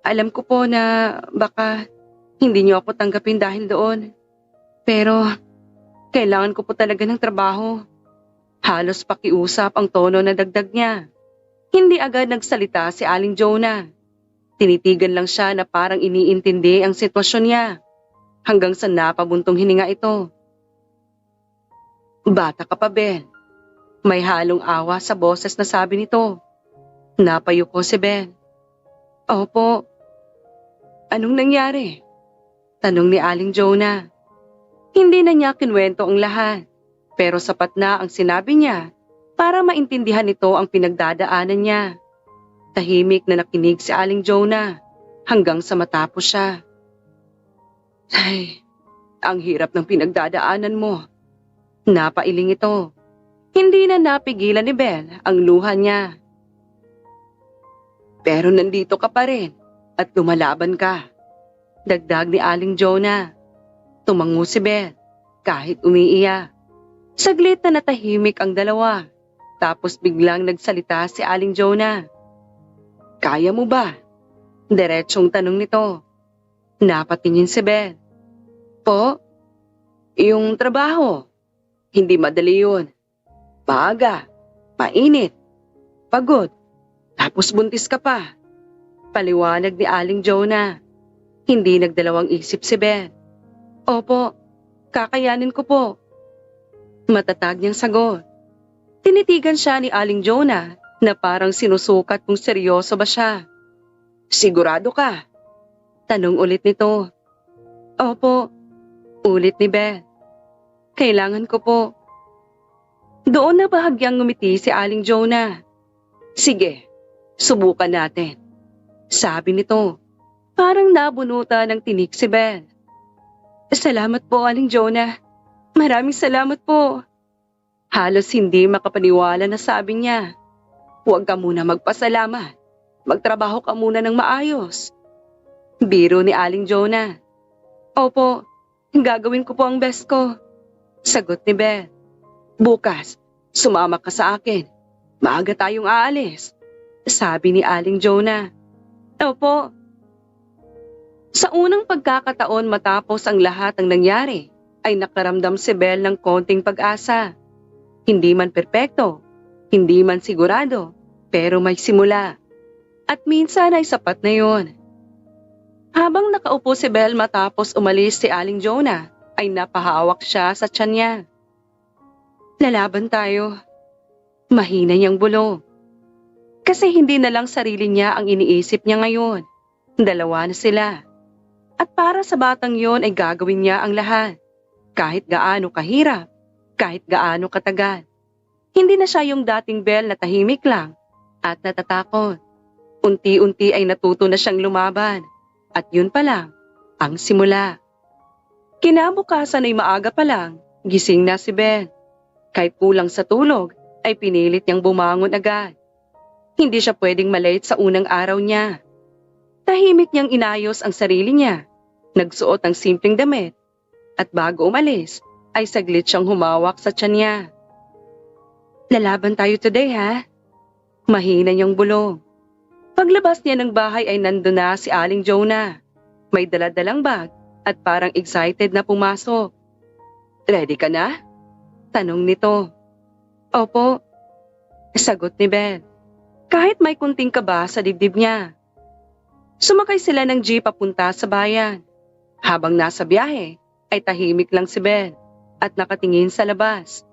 Alam ko po na baka hindi niyo ako tanggapin dahil doon. Pero kailangan ko po talaga ng trabaho. Halos pakiusap ang tono na dagdag niya. Hindi agad nagsalita si Aling Jonah. Tinitigan lang siya na parang iniintindi ang sitwasyon niya. Hanggang sa napabuntong hininga ito. Bata ka pa, Belle. May halong awa sa boses na sabi nito. Napayuko si Belle. Opo. Anong nangyari? Tanong ni Aling Jonah. Hindi na niya kinwento ang lahat. Pero sapat na ang sinabi niya para maintindihan nito ang pinagdadaanan niya. Tahimik na nakinig si Aling Jonah hanggang sa matapos siya. Ay, ang hirap ng pinagdadaanan mo. Napailing ito. Hindi na napigilan ni Belle ang luha niya. Pero nandito ka pa rin at lumalaban ka. Dagdag ni Aling Jonah. Tumango si Belle kahit umiiyak. Saglit na natahimik ang dalawa. Tapos biglang nagsalita si Aling Jonah. Kaya mo ba? Diretsong tanong nito. Napatingin si Belle. Po? Yung trabaho. Hindi madali yun. Maaga, mainit, pagod, tapos buntis ka pa. Paliwanag ni Aling Jonah. Hindi nagdalawang isip si Belle. Opo, kakayanin ko po. Matatag niyang sagot. Tinitigan siya ni Aling Jonah na parang sinusukat kung seryoso ba siya. Sigurado ka? Tanong ulit nito. Opo, ulit ni Belle. Kailangan ko po. Doon na bahagyang ngumiti si Aling Jonah. Sige, subukan natin. Sabi nito, parang nabunutan ng tinik si Belle. Salamat po, Aling Jonah. Maraming salamat po. Halos hindi makapaniwala na sabi niya. Huwag ka muna magpasalamat. Magtrabaho ka muna ng maayos. Biro ni Aling Jonah. Opo, gagawin ko po ang best ko. Sagot ni Belle. Bukas, sumama ka sa akin. Maaga tayong aalis. Sabi ni Aling Jonah. Opo. Sa unang pagkakataon matapos ang lahat ng nangyari, ay nakaramdam si Belle ng konting pag-asa. Hindi man perpekto, hindi man sigurado, pero may simula. At minsan ay sapat na yon. Habang nakaupo si Belle matapos umalis si Aling Jonah, ay napahawak siya sa tiyan niya. Lalaban tayo. Mahina niyang bulong. Kasi hindi na lang sarili niya ang iniisip niya ngayon. Dalawa na sila. At para sa batang yon ay gagawin niya ang lahat. Kahit gaano kahirap, kahit gaano katagal. Hindi na siya yung dating Belle na tahimik lang at natatakot. Unti-unti ay natuto na siyang lumaban. At yun pa lang, ang simula. Kinabukasan ay maaga pa lang, gising na si Belle. Kahit kulang sa tulog, ay pinilit niyang bumangon agad. Hindi siya pwedeng malate sa unang araw niya. Tahimik niyang inayos ang sarili niya, nagsuot ng simpleng damit, at bago umalis, ay saglit siyang humawak sa tiyan niya. Lalaban tayo today, ha? Mahina niyang bulong. Paglabas niya ng bahay ay nandun na si Aling Jonah. May daladalang bag at parang excited na pumasok. Ready ka na? Tanong nito. Opo. Sagot ni Belle. Kahit may kunting kaba sa dibdib niya. Sumakay sila ng jeep papunta sa bayan. Habang nasa biyahe, ay tahimik lang si Belle at nakatingin sa labas.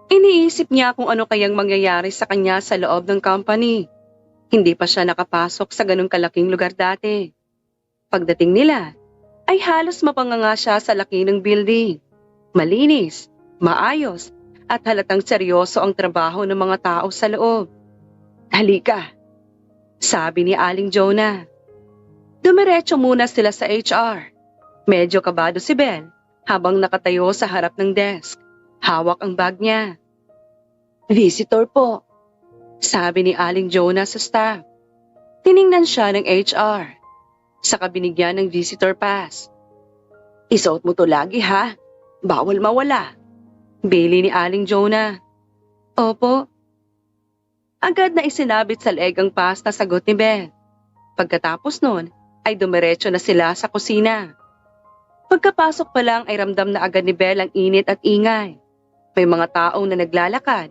Iniisip niya kung ano kayang mangyayari sa kanya sa loob ng company. Hindi pa siya nakapasok sa ganung kalaking lugar dati. Pagdating nila, ay halos mapanganga siya sa laki ng building. Malinis, maayos, at halatang seryoso ang trabaho ng mga tao sa loob. Halika, sabi ni Aling Jonah. Dumiretso muna sila sa HR. Medyo kabado si Belle habang nakatayo sa harap ng desk. Hawak ang bag niya. Visitor po, sabi ni Aling Jonah sa staff. Tiningnan siya ng HR. Saka binigyan ng visitor pass. Isuot mo to lagi, ha? Bawal mawala. Bili ni Aling Jonah. Opo. Agad na isinabit sa leeg ang pass na sagot ni Belle. Pagkatapos nun, ay dumiretso na sila sa kusina. Pagkapasok pa lang ay ramdam na agad ni Belle ang init at ingay. May mga taong na naglalakad,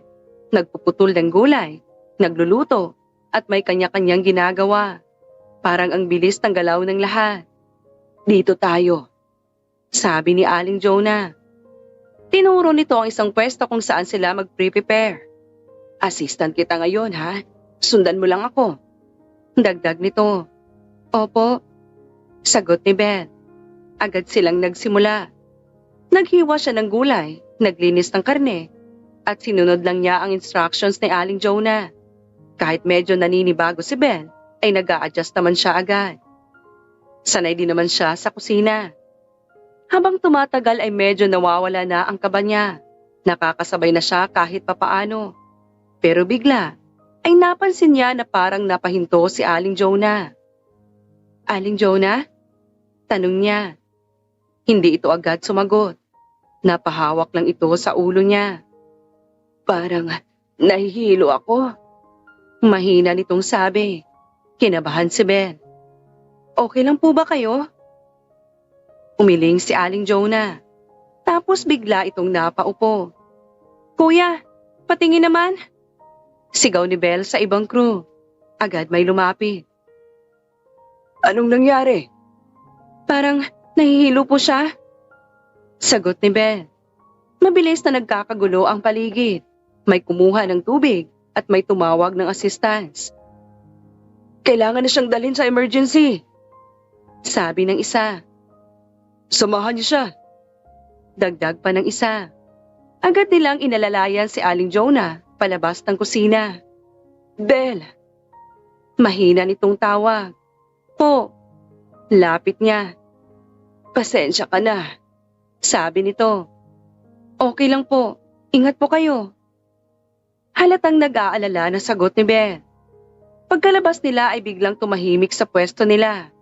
nagpuputol ng gulay, nagluluto, at may kanya-kanyang ginagawa. Parang ang bilis ng galaw ng lahat. Dito tayo, sabi ni Aling Jonah. Tinuro nito ang isang pwesto kung saan sila mag-prepare. Assistant kita ngayon, ha? Sundan mo lang ako. Dagdag nito. Opo, sagot ni Belle. Agad silang nagsimula. Naghiwa siya ng gulay naglinis ng karne, at sinunod lang niya ang instructions ni Aling Jonah. Kahit medyo naninibago si Belle, ay nag-a-adjust naman siya agad. Sanay din naman siya sa kusina. Habang tumatagal ay medyo nawawala na ang kaba niya. Nakakasabay na siya kahit papaano. Pero bigla, ay napansin niya na parang napahinto si Aling Jonah. Aling Jonah? Tanong niya. Hindi ito agad sumagot. Napahawak lang ito sa ulo niya. Parang nahihilo ako. Mahina nitong sabi. Kinabahan si Belle. Okay lang po ba kayo? Umiling si Aling Jonah. Tapos bigla itong napaupo. Kuya, patingin naman. Sigaw ni Belle sa ibang crew. Agad may lumapit. Anong nangyari? Parang nahihilo po siya. Sagot ni Belle. Mabilis na nagkakagulo ang paligid. May kumuha ng tubig at may tumawag ng assistance. Kailangan na siyang dalhin sa emergency. Sabi ng isa. Samahan niyo siya. Dagdag pa ng isa. Agad nilang inalalayan si Aling Jonah palabas ng kusina. Belle. Mahina nitong tawag. Po. Lapit niya. Pasensya ka na. Sabi nito. Okay lang po. Ingat po kayo. Halatang nag-aalala na sagot ni Belle. Pagkalabas nila ay biglang tumahimik sa pwesto nila.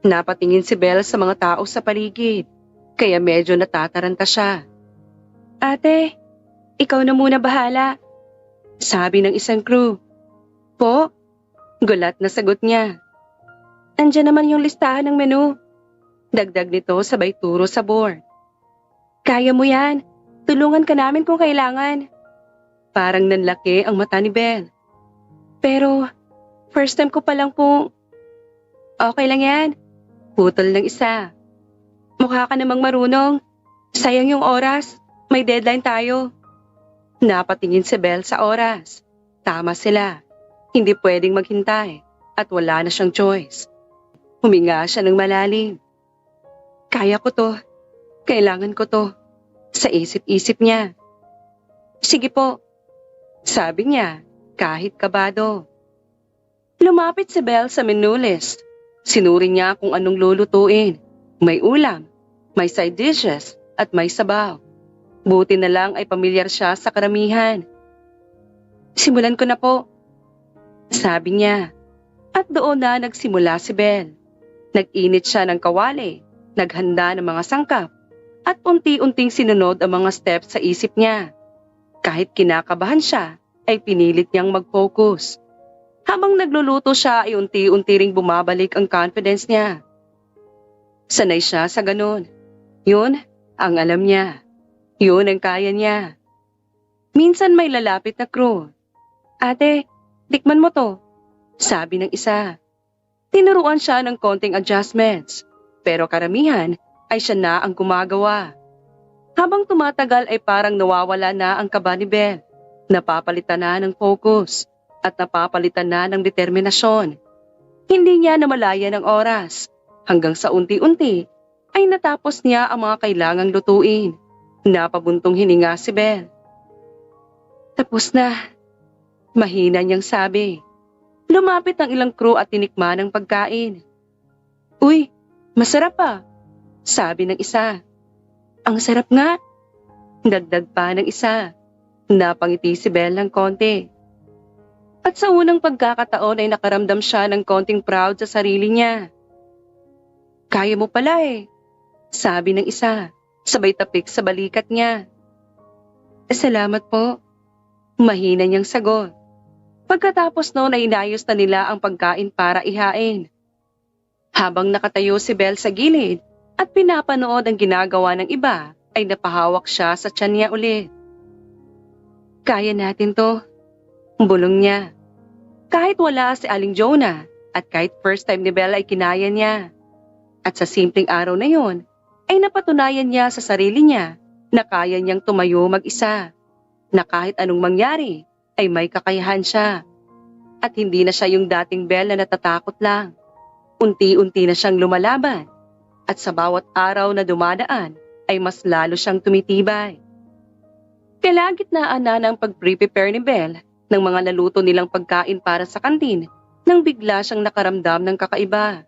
Napatingin si Belle sa mga tao sa paligid, kaya medyo natataranta siya. Ate, ikaw na muna bahala. Sabi ng isang crew. Po? Gulat na sagot niya. Andiyan naman yung listahan ng menu. Dagdag nito sabay turo sa board. Kaya mo yan. Tulungan ka namin kung kailangan. Parang nanlaki ang mata ni Belle. Pero, first time ko pa lang po. Okay lang yan. Putol ng isa. Mukha ka namang marunong. Sayang yung oras. May deadline tayo. Napatingin si Belle sa oras. Tama sila. Hindi pwedeng maghintay at wala na siyang choice. Huminga siya ng malalim. Kaya ko to. Kailangan ko to. Sa isip-isip niya. Sige po. Sabi niya kahit kabado. Lumapit si Belle sa menu list. Sinuri niya kung anong lulutuin. May ulam, may side dishes, at may sabaw. Buti na lang ay pamilyar siya sa karamihan. Simulan ko na po. Sabi niya. At doon na nagsimula si Belle. Nag-init siya ng kawali, naghanda ng mga sangkap, at unti-unting sinunod ang mga steps sa isip niya. Kahit kinakabahan siya, ay pinilit niyang mag-focus. Habang nagluluto siya ay unti-unti ring bumabalik ang confidence niya. Sanay siya sa ganun. Yun ang alam niya. Yun ang kaya niya. Minsan may lalapit na crew. Ate, tikman mo to. Sabi ng isa. Tinuruan siya ng konting adjustments. Pero karamihan ay siya na ang gumagawa. Habang tumatagal ay parang nawawala na ang kaba ni Belle. Napapalitan na ng focus. At napapalitan na ng determinasyon. Hindi niya namalayan ang oras. Hanggang sa unti-unti ay natapos niya ang mga kailangang lutuin. Napabuntong hininga si Belle. Tapos na. Mahina niyang sabi. Lumapit ang ilang crew at tinikman ang pagkain. Uy, masarap pa. Sabi ng isa. Ang sarap nga. Dagdag pa ng isa. Napangiti si Belle ng konti. At sa unang pagkakataon ay nakaramdam siya ng konting proud sa sarili niya. Kaya mo pala eh, sabi ng isa, sabay tapik sa balikat niya. Salamat po, mahina niyang sagot. Pagkatapos noon ay inayos na nila ang pagkain para ihain. Habang nakatayo si Belle sa gilid at pinapanood ang ginagawa ng iba, ay napahawak siya sa tiyan niya ulit. Kaya natin to, bulong niya. Kahit wala si Aling Jonah at kahit first time ni Belle ay kinaya niya. At sa simpleng araw na yon, ay napatunayan niya sa sarili niya na kaya niyang tumayo mag-isa. Na kahit anong mangyari ay may kakayahan siya. At hindi na siya yung dating Belle na natatakot lang. Unti-unti na siyang lumalaban. At sa bawat araw na dumadaan ay mas lalo siyang tumitibay. Kalagitnaan na ng pag-prepare ni Belle ng mga naluto nilang pagkain para sa kantin nang bigla siyang nakaramdam ng kakaiba.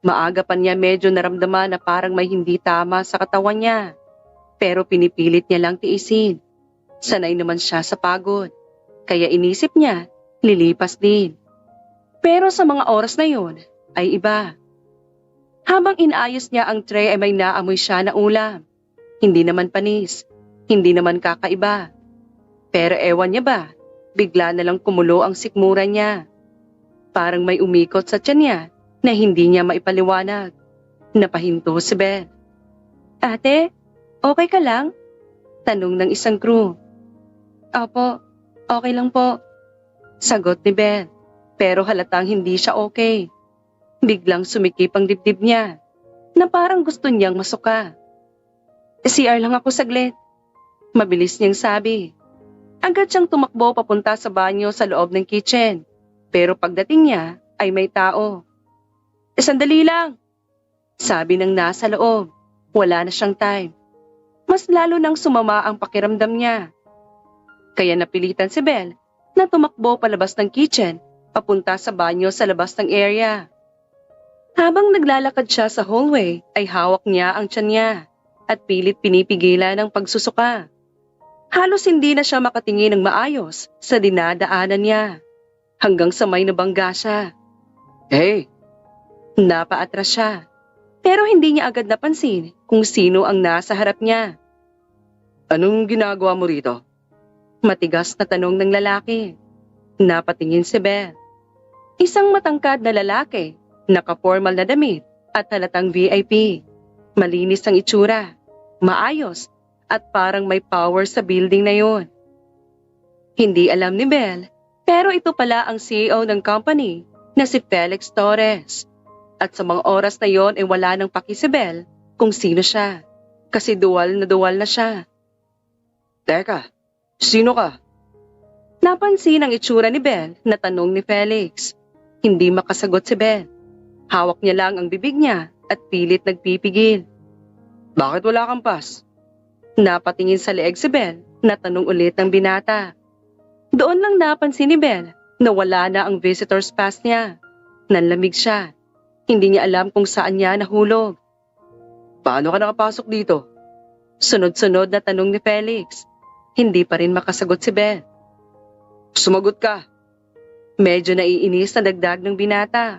Maaga pa niya medyo naramdaman na parang may hindi tama sa katawan niya. Pero pinipilit niya lang tiisin. Sanay naman siya sa pagod. Kaya inisip niya, lilipas din. Pero sa mga oras na yon ay iba. Habang inaayos niya ang tray ay may naamoy siya na ulam. Hindi naman panis, hindi naman kakaiba. Pero ewan niya ba, bigla na lang kumulo ang sikmura niya. Parang may umikot sa tiyan niya na hindi niya maipaliwanag. Napahinto si Belle. Ate, okay ka lang? Tanong ng isang crew. Opo, okay lang po. Sagot ni Belle, pero halatang hindi siya okay. Biglang sumikip ang dibdib niya, na parang gusto niyang masuka. CR lang ako saglit. Mabilis niyang sabi. Agad siyang tumakbo papunta sa banyo sa loob ng kitchen. Pero pagdating niya ay may tao. Sandali lang, sabi ng nasa loob. Wala na siyang time. Mas lalo nang sumama ang pakiramdam niya. Kaya napilitan si Belle na tumakbo palabas ng kitchen papunta sa banyo sa labas ng area. Habang naglalakad siya sa hallway ay hawak niya ang tiyan niya at pilit pinipigilan ang pagsusuka. Halos hindi na siya makatingin ng maayos sa dinadaanan niya. Hanggang sa may nabangga siya. Hey! Napaatras siya. Pero hindi niya agad napansin kung sino ang nasa harap niya. Anong ginagawa mo rito? Matigas na tanong ng lalaki. Napatingin si Belle. Isang matangkad na lalaki, naka-formal na damit at halatang VIP. Malinis ang itsura, maayos at parang may power sa building na yon. Hindi alam ni Belle, pero ito pala ang CEO ng company na si Felix Torres. At sa mga oras na yon ay wala nang paki si Belle kung sino siya. Kasi duwal na siya. Teka, sino ka? Napansin ang itsura ni Belle na tanong ni Felix. Hindi makasagot si Belle. Hawak niya lang ang bibig niya at pilit nagpipigil. Bakit wala kang pass? Napatingin sa leeg si Belle na tanong ulit ng binata. Doon lang napansin ni Belle na wala na ang visitor's pass niya. Nanlamig siya. Hindi niya alam kung saan niya nahulog. Paano ka nakapasok dito? Sunod-sunod na tanong ni Felix. Hindi pa rin makasagot si Belle. Sumagot ka. Medyo naiinis na dagdag ng binata.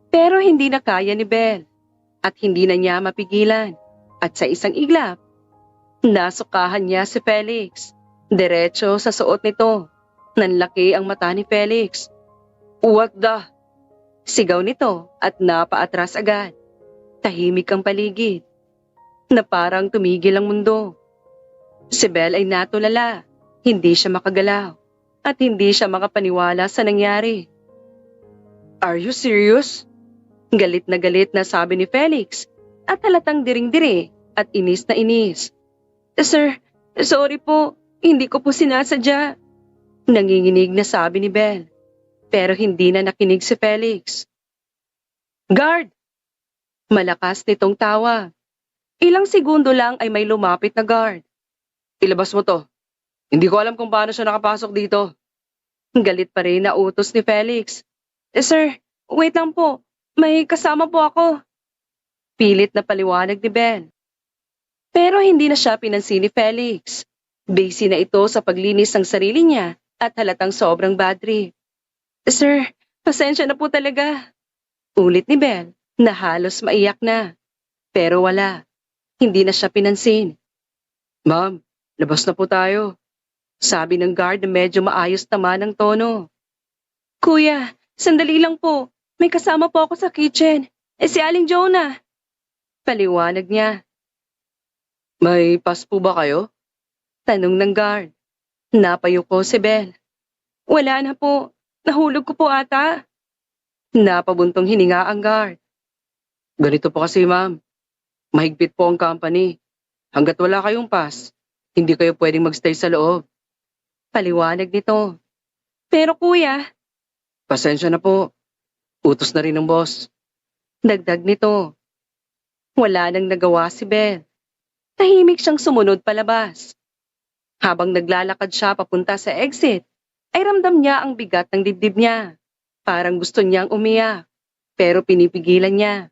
Pero hindi na kaya ni Belle at hindi na niya mapigilan. At sa isang iglap, nasukahan niya si Felix. Diretso sa suot nito. Nanlaki ang mata ni Felix. What the? Sigaw nito at napaatras agad. Tahimik ang paligid. Na parang tumigil ang mundo. Si Belle ay natulala. Hindi siya makagalaw. At hindi siya makapaniwala sa nangyari. Are you serious? Galit na sabi ni Felix. At halatang diring-diri at inis na inis. Sir, sorry po. Hindi ko po sinasadya. Nanginginig na sabi ni Belle. Pero hindi na nakinig si Felix. Guard! Malakas nitong tawa. Ilang segundo lang ay may lumapit na guard. Ilabas mo to. Hindi ko alam kung paano siya nakapasok dito. Galit pa rin na utos ni Felix. Sir, wait lang po. May kasama po ako. Pilit na paliwanag ni Belle. Pero hindi na siya pinansin ni Felix. Busy na ito sa paglinis ng sarili niya at halatang sobrang bad trip. Sir, pasensya na po talaga. Ulit ni Belle na halos maiyak na. Pero wala. Hindi na siya pinansin. Ma'am, labas na po tayo. Sabi ng guard na medyo maayos naman ang tono. Kuya, sandali lang po. May kasama po ako sa kitchen. Si Aling Jonah. Paliwanag niya. May pass po ba kayo? Tanong ng guard. Napayuko si Belle. Wala na po. Nahulog ko po ata. Napabuntong hininga ang guard. Ganito po kasi ma'am. Mahigpit po ang company. Hanggat wala kayong pass, hindi kayo pwedeng magstay sa loob. Paliwanag nito. Pero kuya. Pasensya na po. Utos na rin ng boss. Dagdag nito. Wala nang nagawa si Belle. Tahimik siyang sumunod palabas. Habang naglalakad siya papunta sa exit, ay ramdam niya ang bigat ng dibdib niya. Parang gusto niyang umiyak, pero pinipigilan niya.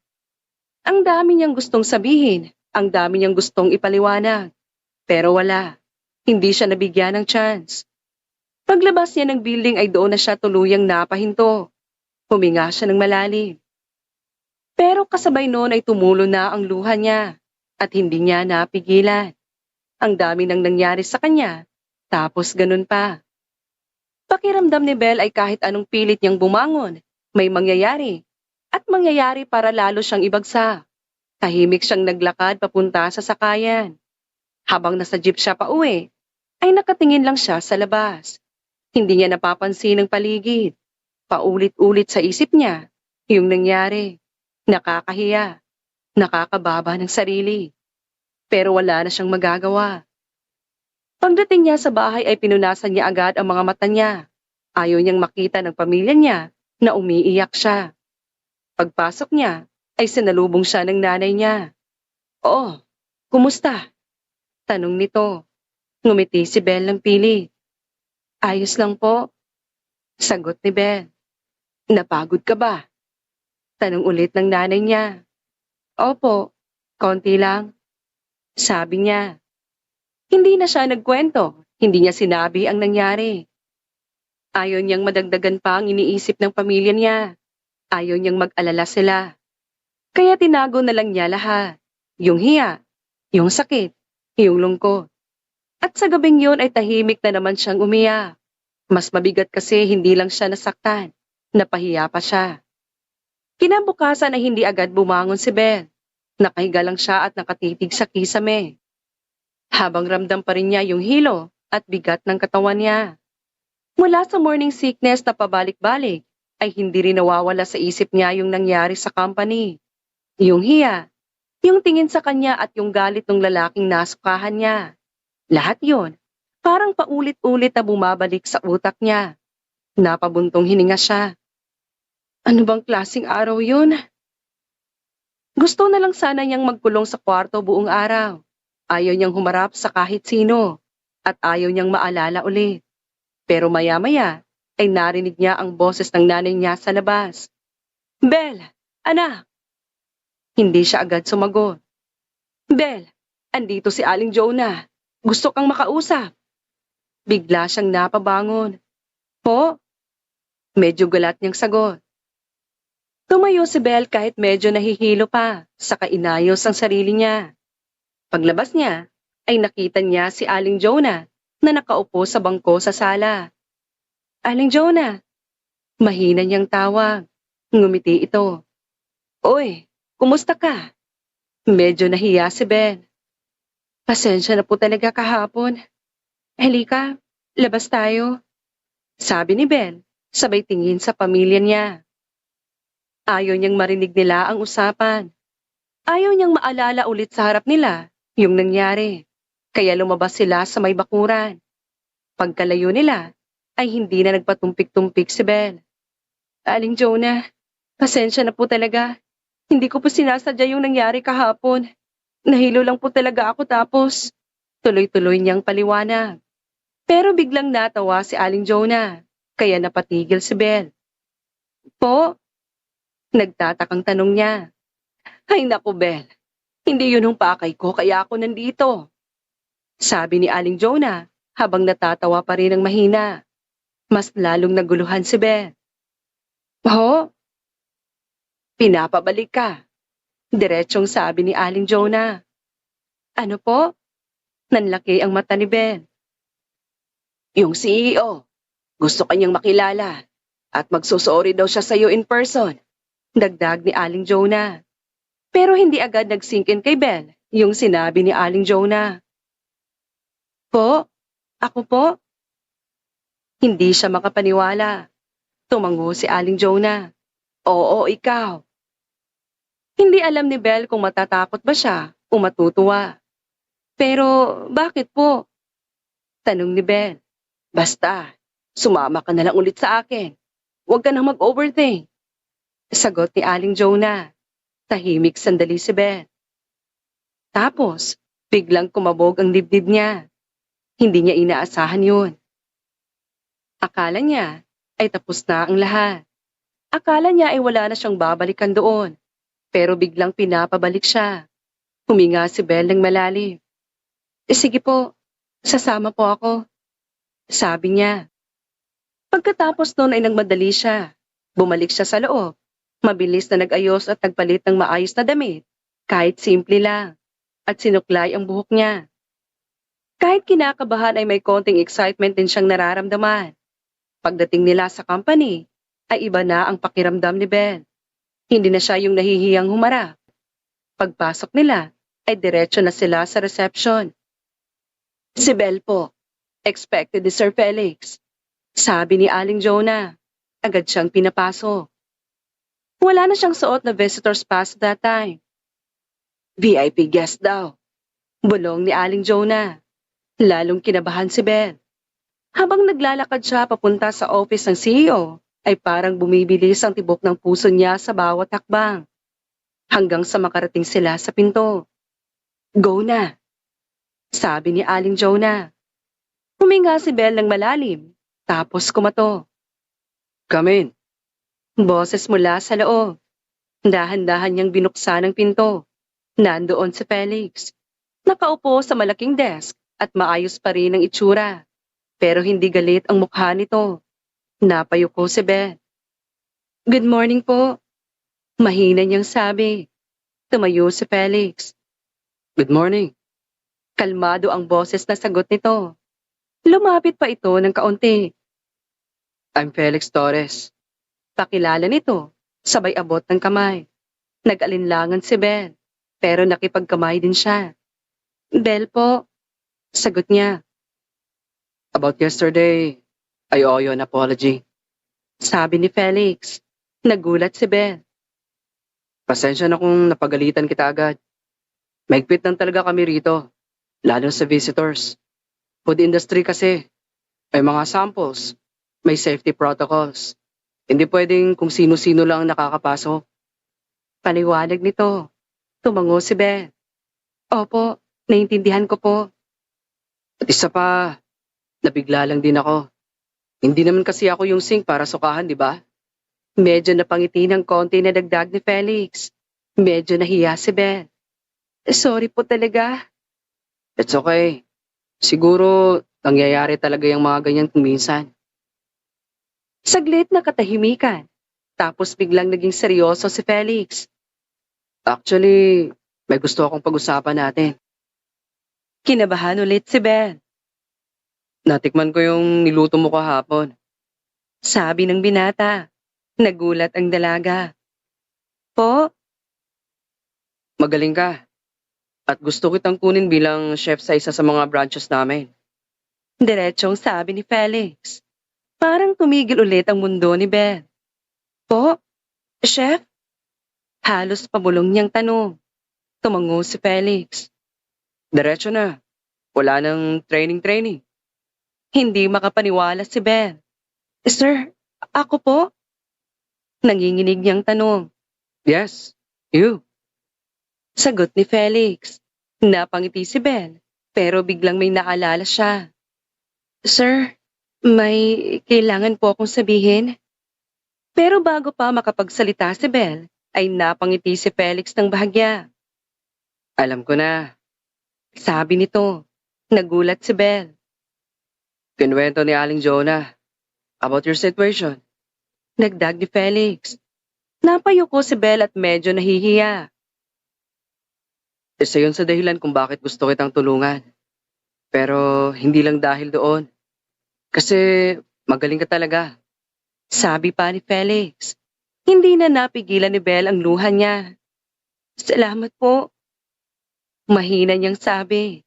Ang dami niyang gustong sabihin, ang dami niyang gustong ipaliwanag, pero wala. Hindi siya nabigyan ng chance. Paglabas niya ng building ay doon na siya tuluyang napahinto. Huminga siya ng malalim. Pero kasabay noon ay tumulo na ang luha niya at hindi niya napigilan. Ang dami nang nangyari sa kanya, tapos ganun pa. Pakiramdam ni Belle ay kahit anong pilit niyang bumangon, may mangyayari. At mangyayari para lalo siyang ibagsak. Tahimik siyang naglakad papunta sa sakayan. Habang nasa jeep siya pauwi, ay nakatingin lang siya sa labas. Hindi niya napapansin ang paligid. Paulit-ulit sa isip niya, yung nangyari. Nakakahiya, nakakababa ng sarili. Pero wala na siyang magagawa. Pagdating niya sa bahay ay pinunasan niya agad ang mga mata niya. Ayaw niyang makita ng pamilya niya na umiiyak siya. Pagpasok niya ay sinalubong siya ng nanay niya. "Oo, kumusta?" tanong nito. Ngumiti si Belle ng pilit. "Ayos lang po," sagot ni Belle. "Napagod ka ba?" tanong ulit ng nanay niya. "Opo, konti lang," sabi niya. Hindi na siya nagkwento, hindi niya sinabi ang nangyari. Ayaw niyang madagdagan pa ang iniisip ng pamilya niya. Ayaw niyang mag-alala sila. Kaya tinago na lang niya lahat. Yung hiya, yung sakit, yung lungkot. At sa gabing yun ay tahimik na naman siyang umiyak. Mas mabigat kasi hindi lang siya nasaktan, napahiya pa siya. Kinabukasan ay hindi agad bumangon si Belle. Nakahiga lang siya at nakatitig sa kisame. Habang ramdam pa rin niya yung hilo at bigat ng katawan niya. Mula sa morning sickness na pabalik-balik, ay hindi rin nawawala sa isip niya yung nangyari sa company. Yung hiya, yung tingin sa kanya at yung galit ng lalaking nasukahan niya. Lahat yun, parang paulit-ulit na bumabalik sa utak niya. Napabuntong hininga siya. Ano bang klaseng araw yun? Gusto na lang sana niyang magkulong sa kwarto buong araw. Ayaw niyang humarap sa kahit sino at ayaw niyang maalala ulit. Pero maya-maya ay narinig niya ang boses ng nanay niya sa labas. "Belle, anak!" Hindi siya agad sumagot. "Belle, andito si Aling Jonah. Gusto kang makausap." Bigla siyang napabangon. "Po?" Medyo galat niyang sagot. Tumayo si Belle kahit medyo nahihilo pa, saka inayos ang sarili niya. Paglabas niya, ay nakita niya si Aling Jonah na nakaupo sa bangko sa sala. "Aling Jonah!" Mahina niyang tawag. Ngumiti ito. "Oy, kumusta ka?" Medyo nahiya si Belle. "Pasensya na po talaga kahapon. Halika, labas tayo," sabi ni Belle, sabay tingin sa pamilya niya. Ayaw niyang marinig nila ang usapan. Ayaw niyang maalala ulit sa harap nila yung nangyari. Kaya lumabas sila sa may bakuran. Pagkalayo nila, ay hindi na nagpatumpik-tumpik si Belle. "Aling Jonah, pasensya na po talaga. Hindi ko po sinasadya yung nangyari kahapon. Nahilo lang po talaga ako tapos." Tuloy-tuloy niyang paliwanag. Pero biglang natawa si Aling Jonah, kaya napatigil si Belle. "Po?" Nagtatakang tanong niya. "Ay naku Belle, hindi yun ang pakay ko kaya ako nandito," sabi ni Aling Jonah habang natatawa pa rin ng mahina. Mas lalong naguluhan si Belle. "Ho? Pinapabalik ka?" Diretsyong sabi ni Aling Jonah. "Ano po?" Nanlaki ang mata ni Belle. "Yung CEO, gusto kanyang makilala at magsusorry daw siya sa'yo in person," dagdag ni Aling Jonah. Pero hindi agad nag-sink in kay Belle yung sinabi ni Aling Jonah. "Po? Ako po?" Hindi siya makapaniwala. Tumango si Aling Jonah. "Oo, ikaw." Hindi alam ni Belle kung matatakot ba siya o matutuwa. "Pero bakit po?" tanong ni Belle. "Basta, sumama ka na lang ulit sa akin. Huwag ka nang mag-overthink," sagot ni Aling Jonah. Tahimik sandali si Belle. Tapos, biglang kumabog ang dibdib niya. Hindi niya inaasahan yun. Akala niya ay tapos na ang lahat. Akala niya ay wala na siyang babalikan doon. Pero biglang pinapabalik siya. Huminga si Belle ng malalim. Sige po, sasama po ako. Sabi niya. Pagkatapos noon ay nagmadali siya. Bumalik siya sa loob. Mabilis na nag-ayos at nagpalit ng maayos na damit. Kahit simple lang. At sinuklay ang buhok niya. Kahit kinakabahan ay may konting excitement din siyang nararamdaman. Pagdating nila sa company, ay iba na ang pakiramdam ni Belle. Hindi na siya yung nahihiyang humarap. Pagpasok nila, ay diretso na sila sa reception. Si Belle po, expected ni Sir Felix. Sabi ni Aling Jonah, agad siyang pinapasok. Wala na siyang suot na visitor's pass that time. VIP guest daw. Bulong ni Aling Jonah. Lalong kinabahan si Belle. Habang naglalakad siya papunta sa office ng CEO, ay parang bumibilis ang tibok ng puso niya sa bawat hakbang. Hanggang sa makarating sila sa pinto. Go na, sabi ni Aling Jonah. Huminga si Belle ng malalim, tapos kumato. Come in. Boses mula sa loob. Dahan-dahan niyang binuksan ang pinto. Nandoon si Felix. Nakaupo sa malaking desk at maayos pa rin ang itsura. Pero hindi galit ang mukha nito. Napayuko si Belle. Good morning po. Mahina niyang sabi. Tumayo si Felix. Good morning. Kalmado ang boses na sagot nito. Lumapit pa ito ng kaunti. I'm Felix Torres. Pakilala nito, sabay abot ng kamay. Nag-alinlangan si Belle, pero nakipagkamay din siya. Belle po, sagot niya. About yesterday, I owe you an apology. Sabi ni Felix. Nagulat si Belle. Pasensya na kung napagalitan kita agad. Mahigpit lang talaga kami rito, lalo sa visitors. Food industry kasi, may mga samples, may safety protocols. Hindi pwedeng kung sino-sino lang ang nakakapasok. Paliwanag nito. Tumango si Belle. Opo, naiintindihan ko po. At isa pa, nabigla lang din ako. Hindi naman kasi ako yung sink para sukahan, di ba? Medyo napangiti ng konti na dagdag ni Felix. Medyo nahiya si Belle. Sorry po talaga. It's okay. Siguro, nangyayari talaga yung mga ganyan kung minsan. Saglit na katahimikan. Tapos biglang naging seryoso si Felix. Actually, may gusto akong pag-usapan natin. Kinabahan ulit si Belle. Natikman ko yung niluto mo kahapon. Sabi ng binata. Nagulat ang dalaga. Po? Magaling ka. At gusto kitang kunin bilang chef sa isa sa mga branches namin. Diretsong sabi ni Felix. Parang tumigil ulit ang mundo ni Belle. Po? Chef? Halos pabulong niyang tanong. Tumango si Felix. Diretso na. Wala nang training. Hindi makapaniwala si Belle. Sir, ako po? Nanginginig niyang tanong. Yes, you. Sagot ni Felix. Napangiti si Belle, pero biglang may naalala siya. Sir, may kailangan po akong sabihin. Pero bago pa makapagsalita si Belle, ay napangiti si Felix ng bahagya. Alam ko na. Sabi nito. Nagulat si Belle. Kinuwento ni Aling Jonah about your situation. Nagdag ni Felix. Napayuko si Belle at medyo nahihiya. Isa yun sa dahilan kung bakit gusto kitang tulungan. Pero hindi lang dahil doon. Kasi magaling ka talaga. Sabi pa ni Felix. Hindi na napigilan ni Belle ang luha niya. Salamat po. Mahina niyang sabi.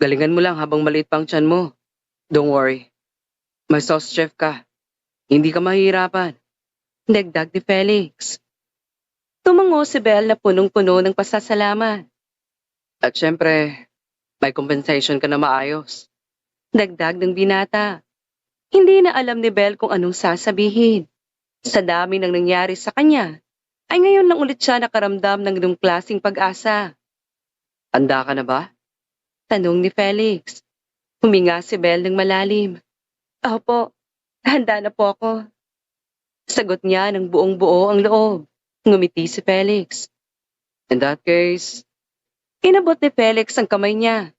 Galingan mo lang habang maliit pang tiyan mo. Don't worry. May sauce chef ka. Hindi ka mahihirapan. Dagdag ni Felix. Tumango si Belle na punong-puno ng pasasalamat. At syempre, may compensation ka na maayos. Dagdag ng binata. Hindi na alam ni Belle kung anong sasabihin. Sa dami ng nangyari sa kanya, ay ngayon lang ulit siya nakaramdam ng ganung klaseng pag-asa. Handa ka na ba? Tanong ni Felix. Huminga si Belle ng malalim. Opo, handa na po ako. Sagot niya ng buong buo ang loob. Ngumiti si Felix. In that case, Inabot ni Felix ang kamay niya.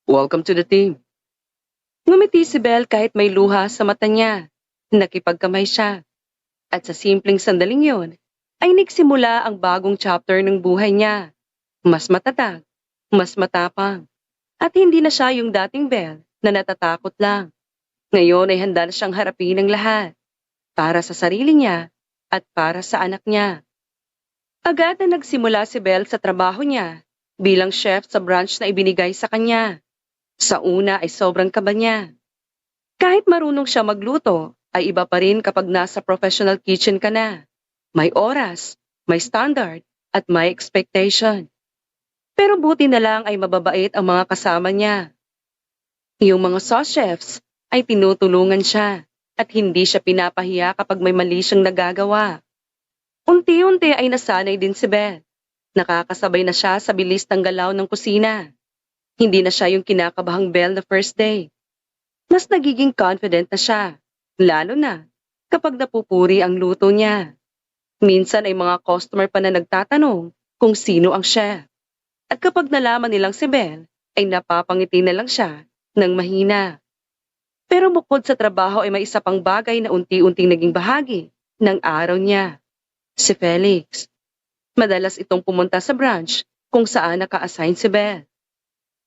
welcome to the team. Ngumiti si Belle kahit may luha sa mata niya. Nakipagkamay siya. At sa simpleng sandaling yon, ay nagsimula ang bagong chapter ng buhay niya. Mas matatag, mas matapang. At hindi na siya yung dating Belle na natatakot lang. Ngayon ay handa na siyang harapin ang lahat. Para sa sarili niya at para sa anak niya. Agad na nagsimula si Belle sa trabaho niya bilang chef sa branch na ibinigay sa kanya. Sa una ay sobrang kaba niya. Kahit marunong siya magluto, ay iba pa rin kapag nasa professional kitchen ka na. May oras, may standard, at may expectation. Pero buti na lang ay mababait ang mga kasama niya. Yung mga sauce chefs ay tinutulungan siya at hindi siya pinapahiya kapag may mali siyang nagagawa. Unti-unti ay nasanay din si Beth. Nakakasabay na siya sa bilis ng galaw ng kusina. Hindi na siya yung kinakabahang Belle the first day. Mas nagiging confident na siya, lalo na kapag napupuri ang luto niya. Minsan ay mga customer pa na nagtatanong kung sino ang chef. At kapag nalaman nilang si Belle, ay napapangiti na lang siya ng mahina. Pero bukod sa trabaho ay may isa pang bagay na unti-unting naging bahagi ng araw niya. Si Felix. Madalas itong pumunta sa branch kung saan naka-assign si Belle.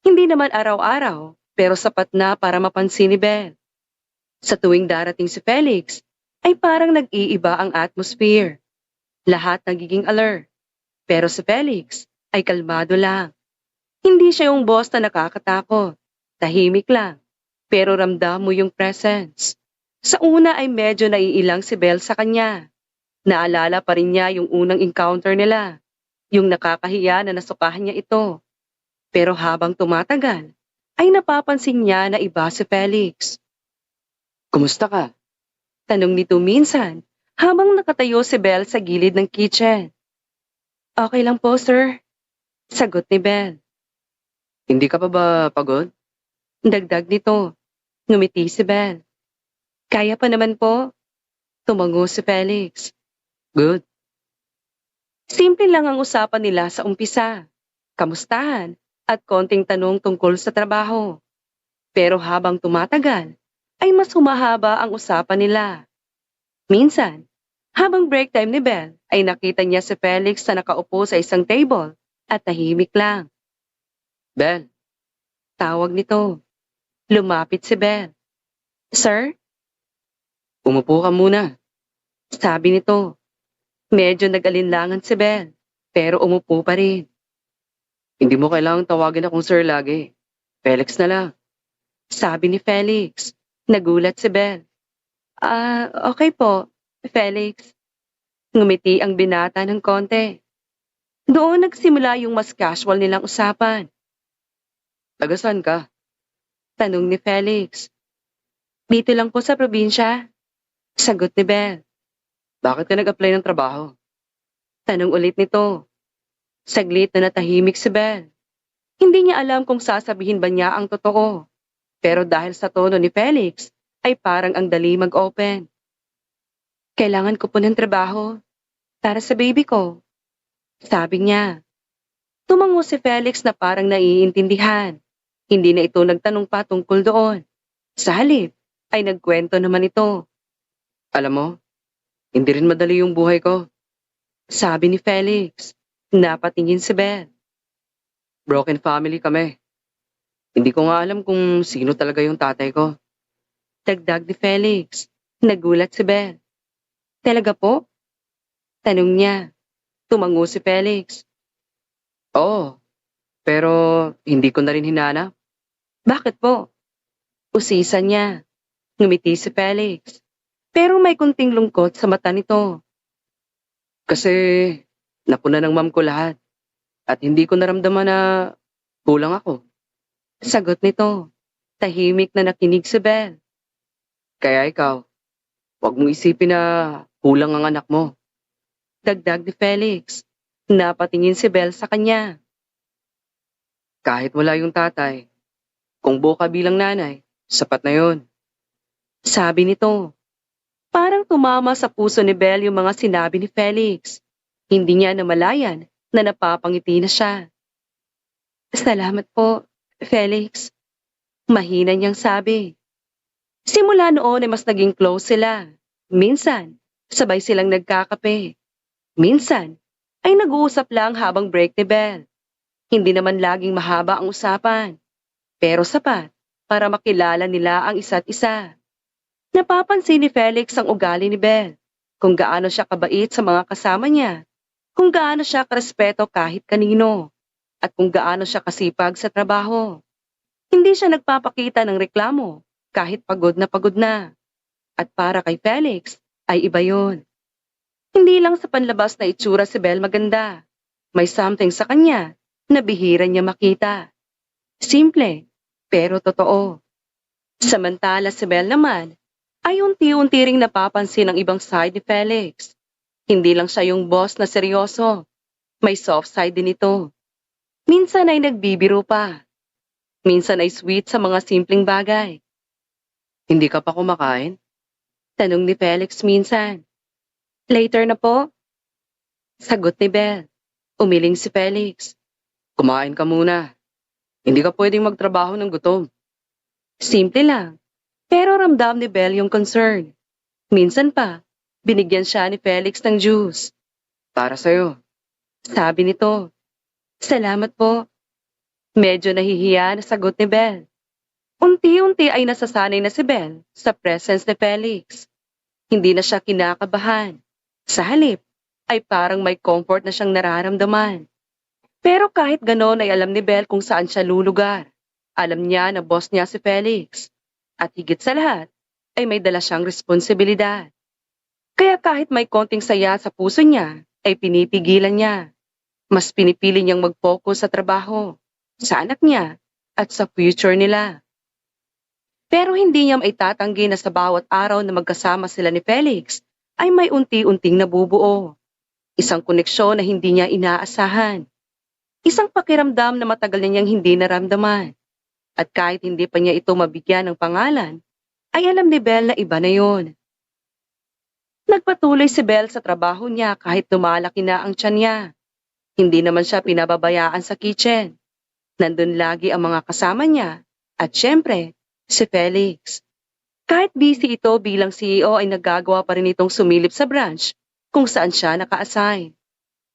Hindi naman araw-araw, pero sapat na para mapansin ni Belle. Sa tuwing darating si Felix, ay parang nag-iiba ang atmosphere. Lahat nagiging alert. Pero si Felix ay kalmado lang. Hindi siya yung boss na nakakatakot. Tahimik lang. Pero ramdam mo yung presence. Sa una ay medyo naiilang si Belle sa kanya. Naalala pa rin niya yung unang encounter nila. Yung nakakahiya na nasukahan niya ito. Pero habang tumatagal, ay napapansin niya na iba si Felix. Kumusta ka? Tanong nito minsan habang nakatayo si Belle sa gilid ng kitchen. Okay lang po, sir. Sagot ni Belle. Hindi ka pa ba pagod? Dagdag nito. Ngumiti si Belle. Kaya pa naman po. Tumango si Felix. Good. Simple lang ang usapan nila sa umpisa. Kamustahan at konting tanong tungkol sa trabaho. Pero habang tumatagal, ay mas humahaba ang usapan nila. Minsan, habang break time ni Belle, ay nakita niya si Felix na nakaupo sa isang table at tahimik lang. Belle, Tawag nito. Lumapit si Belle. Sir? umupo ka muna. Sabi nito. Medyo nag-alinlangan si Belle, pero umupo pa rin. Hindi mo kailangang tawagin akong sir lagi. Felix na lang. Sabi ni Felix. Nagulat si Belle. Okay po, Felix. Ngumiti ang binata ng konti. Doon nagsimula yung mas casual nilang usapan. Taga saan ka? Tanong ni Felix. Dito lang po sa probinsya. Sagot ni Belle. Bakit ka nag-apply ng trabaho? Tanong ulit nito. Saglit na natahimik si Belle. Hindi niya alam kung sasabihin ba niya ang totoo. Pero dahil sa tono ni Felix, ay parang ang dali mag-open. Kailangan ko po ng trabaho para sa baby ko. Sabi niya. Tumango si Felix na parang naiintindihan. Hindi na ito nagtanong pa tungkol doon. Sa halip, ay nagkwento naman ito. Alam mo, hindi rin madali yung buhay ko. Sabi ni Felix. Napatingin si Belle. Broken family kami. Hindi ko nga alam kung sino talaga yung tatay ko. Dagdag ni Felix. Nagulat si Belle. Talaga po? Tanong niya. Tumango si Felix. Oo, pero hindi ko na rin hinanap. Bakit po? Usisan niya. Ngumiti si Felix. Pero may kunting lungkot sa mata nito. Kasi napuna ng mom ko lahat. At hindi ko naramdaman na kulang ako. Sagot nito. Tahimik na nakinig si Belle. Kaya ikaw, huwag mong isipin na kulang ang anak mo. Dagdag ni Felix. Napatingin si Belle sa kanya. Kahit wala yung tatay, Kung buo ka bilang nanay, sapat na yon. Sabi nito. Parang tumama sa puso ni Belle yung mga sinabi ni Felix. Hindi niya namalayan na napapangiti na siya. Salamat po, Felix. Mahina niyang sabi. Simula noon ay mas naging close sila. Minsan, sabay silang nagkakape. Minsan, ay nag-uusap lang habang break ni Belle. Hindi naman laging mahaba ang usapan, pero sapat para makilala nila ang isa't isa. Napapansin ni Felix ang ugali ni Belle, kung gaano siya kabait sa mga kasama niya, kung gaano siya karespeto kahit kanino, at kung gaano siya kasipag sa trabaho. Hindi siya nagpapakita ng reklamo kahit pagod na pagod na. At para kay Felix ay iba yon. Hindi lang sa panlabas na itsura si Belle maganda. May something sa kanya na bihira niya makita. Simple, pero totoo. Samantala si Belle naman ay unti-unti ring napapansin ang ibang side ni Felix. Hindi lang siya yung boss na seryoso. May soft side din ito. Minsan ay nagbibiro pa. Minsan ay sweet sa mga simpleng bagay. Hindi ka pa kumakain? Tanong ni Felix minsan. Later na po. Sagot ni Belle. Umiling si Felix. Kumain ka muna. Hindi ka pwedeng magtrabaho ng gutom. Simple lang. Pero ramdam ni Belle yung concern. Minsan pa, binigyan siya ni Felix ng juice. Para sa'yo. Sabi nito. Salamat po. Medyo nahihiya na sagot ni Belle. Unti-unti ay nasasanay na si Belle sa presence ni Felix. Hindi na siya kinakabahan. Sa halip, ay parang may comfort na siyang nararamdaman. Pero kahit ganon ay alam ni Belle kung saan siya lulugar. Alam niya na boss niya si Felix. At higit sa lahat, ay may dala siyang responsibilidad. Kaya kahit may konting saya sa puso niya, ay pinipigilan niya. Mas pinipili niyang mag-focus sa trabaho, sa anak niya, at sa future nila. Pero hindi niya maitatanggi na sa bawat araw na magkasama sila ni Felix, ay may unti-unting nabubuo. Isang koneksyon na hindi niya inaasahan. Isang pakiramdam na matagal na niyang hindi naramdaman. At kahit hindi pa niya ito mabigyan ng pangalan, ay alam ni Belle na iba na yon. Nagpatuloy si Belle sa trabaho niya kahit lumalaki na ang tiyan niya. Hindi naman siya pinababayaan sa kitchen. Nandun lagi ang mga kasama niya at syempre, si Felix. Kahit busy ito bilang CEO ay nagagawa pa rin itong sumilip sa branch kung saan siya naka-assign.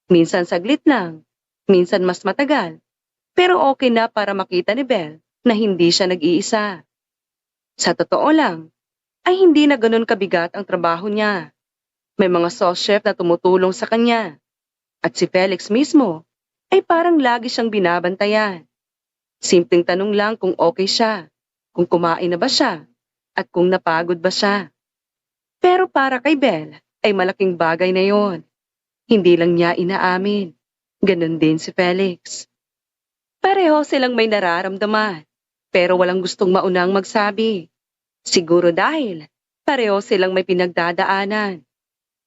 Minsan saglit lang, minsan mas matagal, pero okay na para makita ni Belle na hindi siya nag-iisa. Sa totoo lang, ay hindi na ganun kabigat ang trabaho niya. May mga sauce chef na tumutulong sa kanya. At si Felix mismo ay parang lagi siyang binabantayan. Simpleng tanong lang kung okay siya, kung kumain na ba siya, at kung napagod ba siya. Pero para kay Belle ay malaking bagay na yon. Hindi lang niya inaamin. Ganun din si Felix. Pareho silang may nararamdaman, pero walang gustong maunang magsabi. Siguro dahil pareho silang may pinagdadaanan.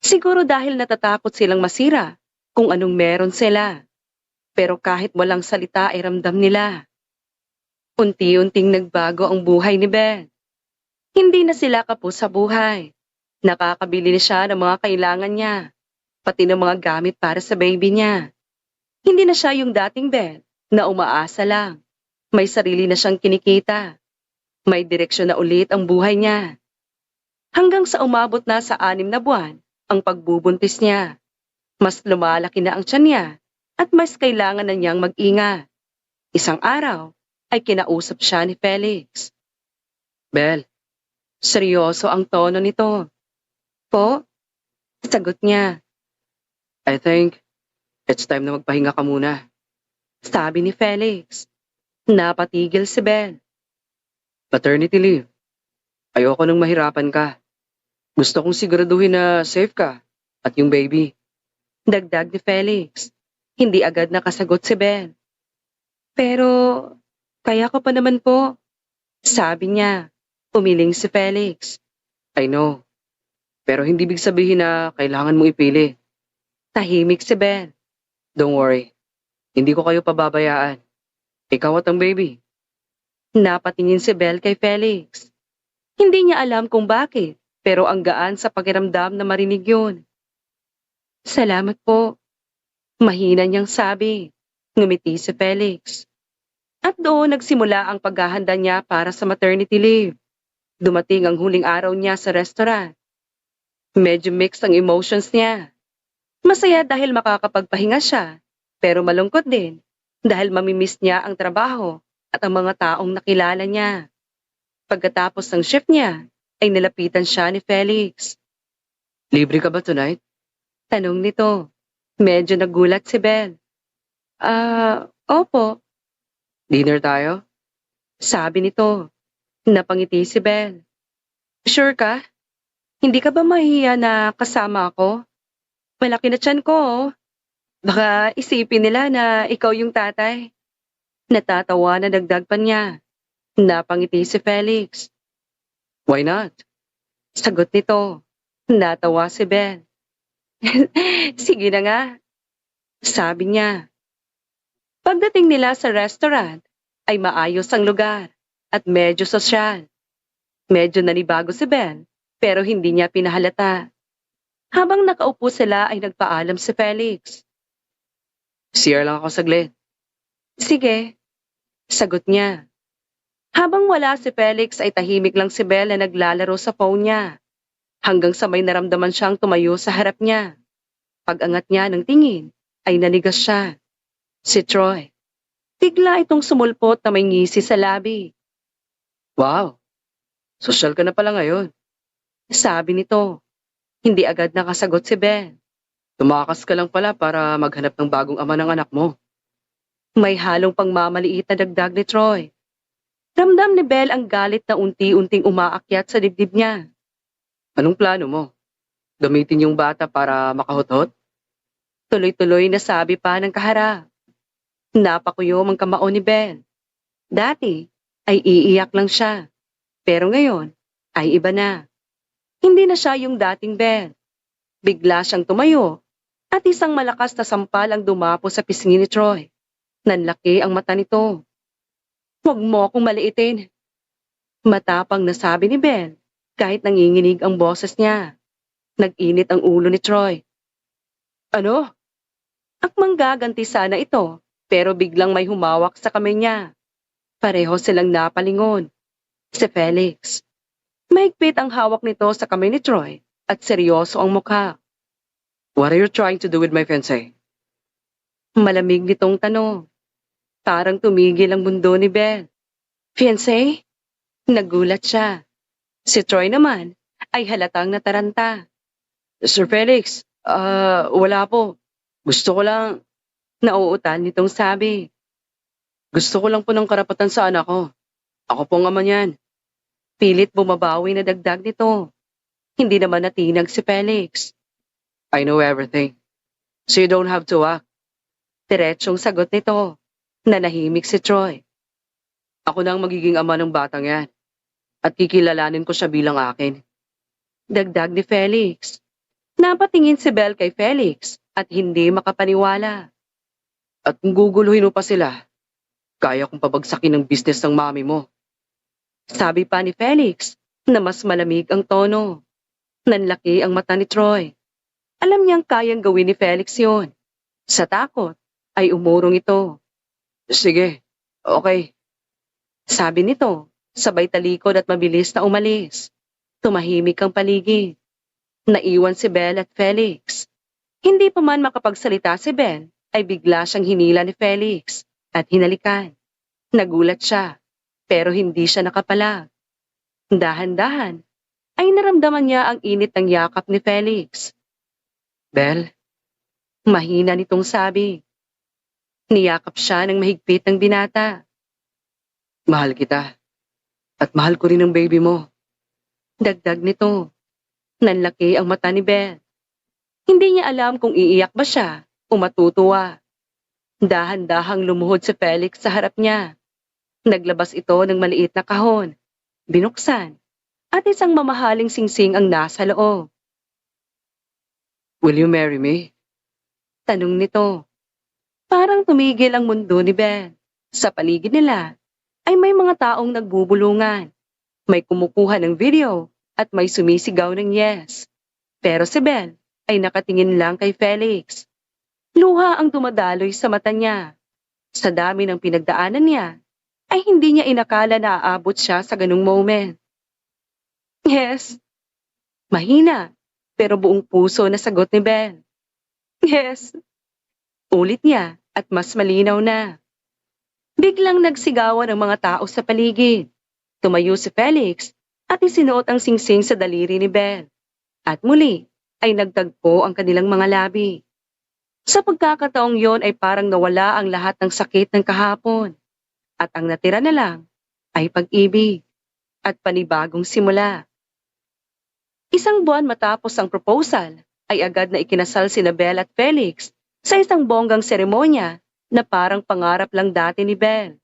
Siguro dahil natatakot silang masira kung anong meron sila. Pero kahit walang salita ay ramdam nila. Unti-unting nagbago ang buhay ni Belle. Hindi na sila kapos sa buhay. Nakakabili na siya ng mga kailangan niya, pati ng mga gamit para sa baby niya. Hindi na siya yung dating Belle na umaasa lang. May sarili na siyang kinikita. May direksyon na ulit ang buhay niya. Hanggang sa umabot na sa 6 na buwan ang pagbubuntis niya. Mas lumalaki na ang tiyan niya at mas kailangan na niyang mag-ingat. Isang araw ay kinausap siya ni Felix. Belle, Seryoso ang tono nito. Po? Sagot niya. I think it's time na magpahinga ka muna. Sabi ni Felix. Napatigil si Belle. Paternity leave. Ayoko nang mahirapan ka. Gusto kong siguraduhin na safe ka at yung baby. Dagdag ni Felix. Hindi agad nakasagot si Belle. Pero, kaya ko pa naman po. Sabi niya. Umiling si Felix. I know. Pero hindi big sabihin na kailangan mong ipili. Tahimik si Belle. Don't worry. Hindi ko kayo pababayaan. Ikaw at ang baby. Napatingin si Belle kay Felix. Hindi niya alam kung bakit, pero ang gaan sa pakiramdam na marinig yun. Salamat po. Mahina niyang sabi. Ngumiti si Felix. At doon nagsimula ang paghahanda niya para sa maternity leave. Dumating ang huling araw niya sa restaurant. Medyo mixed ang emotions niya. Masaya dahil makakapagpahinga siya, pero malungkot din dahil mamimiss niya ang trabaho at ang mga taong nakilala niya. Pagkatapos ng shift niya, ay nilapitan siya ni Felix. Libre ka ba tonight? Tanong nito. Medyo nagulat si Belle. Opo, Dinner tayo? sabi nito. Napangiti si Belle. Sure ka? Hindi ka ba mahihiya na kasama ako? Malaki na tiyan ko, oh. Baka isipin nila na ikaw yung tatay. Natatawa na dagdag pa niya. Napangiti si Felix. Why not? Sagot nito. Natawa si Belle. Sige na nga, sabi niya. Pagdating nila sa restaurant, ay maayos ang lugar at medyo sosyal. Medyo nanibago si Belle, pero hindi niya pinahalata. Habang nakaupo sila ay nagpaalam si Felix. CR lang ako saglit. Sige, sagot niya. Habang wala si Felix ay tahimik lang si Belle na naglalaro sa phone niya. Hanggang sa may naramdaman siyang tumayo sa harap niya. Pag-angat niya ng tingin, ay nanigas siya. Si Troy. Bigla itong sumulpot na may ngisi sa labi. Wow! Sosyal ka na pala ngayon. Sabi nito. Hindi agad nakasagot si Belle. Tumakas ka lang pala para maghanap ng bagong ama ng anak mo. May halong pangmamaliit na dagdag ni Troy. Ramdam ni Belle ang galit na unti-unting umaakyat sa dibdib niya. Anong plano mo? Gamitin yung bata para makahothot? Tuloy-tuloy na sabi pa ng kaharap. Napakuyom ang kamao ni Belle. Dati ay iiyak lang siya. Pero ngayon ay iba na. Hindi na siya yung dating Belle. Bigla siyang tumayo at isang malakas na sampal ang dumapo sa pisngi ni Troy. Nanlaki ang mata nito. Huwag mo akong maliitin. Matapang na sabi ni Belle kahit nanginginig ang boses niya. Nag-init ang ulo ni Troy. Ano? Akmang gaganti sana ito pero biglang may humawak sa kamay niya. Pareho silang napalingon. Si Felix. Mahigpit ang hawak nito sa kamay ni Troy at seryoso ang mukha. What are you trying to do with my fiancé? Malamig nitong tanong. Parang tumigil ang mundo ni Belle. Fiancé? Nagulat siya. Si Troy naman ay halatang nataranta. Sir Felix, wala po. Gusto ko lang, Nauutal nitong sabi. gusto ko lang po ng karapatan sa anak ko. Ako pong ama niyan. Pilit bumabawi na dagdag nito. Hindi naman natinag si Felix. I know everything. So you don't have to act. Diretsong sagot nito. Nanahimik si Troy. Ako na ang magiging ama ng batang yan. At kikilalanin ko siya bilang akin. Dagdag ni Felix. Napatingin si Belle kay Felix at hindi makapaniwala. At kung guguluhin mo pa sila, kaya kong pabagsakin ng business ng mami mo. Sabi pa ni Felix na mas malamig ang tono. Nanlaki ang mata ni Troy. Alam niyang kayang gawin ni Felix yun. Sa takot ay umurong ito. Sige, okay. Sabi nito, sabay talikod at mabilis na umalis. Tumahimik ang paligid. Naiwan si Belle at Felix. Hindi pa man makapagsalita si Belle, ay bigla siyang hinila ni Felix at hinalikan. Nagulat siya, pero hindi siya nakapalag. Dahan-dahan, ay naramdaman niya ang init ng yakap ni Felix. Belle, Mahina nitong sabi. Niyakap siya ng mahigpit ng binata. mahal kita. At mahal ko rin ang baby mo. Dagdag nito. Nanlaki ang mata ni Belle. Hindi niya alam kung iiyak ba siya o matutuwa. Dahan-dahang lumuhod si Felix sa harap niya. Naglabas ito ng maliit na kahon. Binuksan. At isang mamahaling singsing ang nasa loob. Will you marry me? Tanong nito. Parang tumigil ang mundo ni Belle. Sa paligid nila, ay may mga taong nagbubulungan, may kumukuha ng video at may sumisigaw ng yes. Pero si Belle ay nakatingin lang kay Felix. Luha ang dumadaloy sa mata niya. Sa dami ng pinagdaanan niya, ay hindi niya inakala na aabot siya sa ganung moment. Yes. Mahina, pero buong puso na sagot ni Belle. Yes. Ulit niya at mas malinaw na. Biglang nagsigawan ang mga tao sa paligid. Tumayo si Felix at isinuot ang singsing sa daliri ni Belle. At muli ay nagtagpo ang kanilang mga labi. Sa pagkakataong yon ay parang nawala ang lahat ng sakit ng kahapon. At ang natira na lang ay pag-ibig at panibagong simula. Isang buwan matapos ang proposal, ay agad na ikinasal sina Belle at Felix sa isang bonggang seremonya na parang pangarap lang dati ni Belle.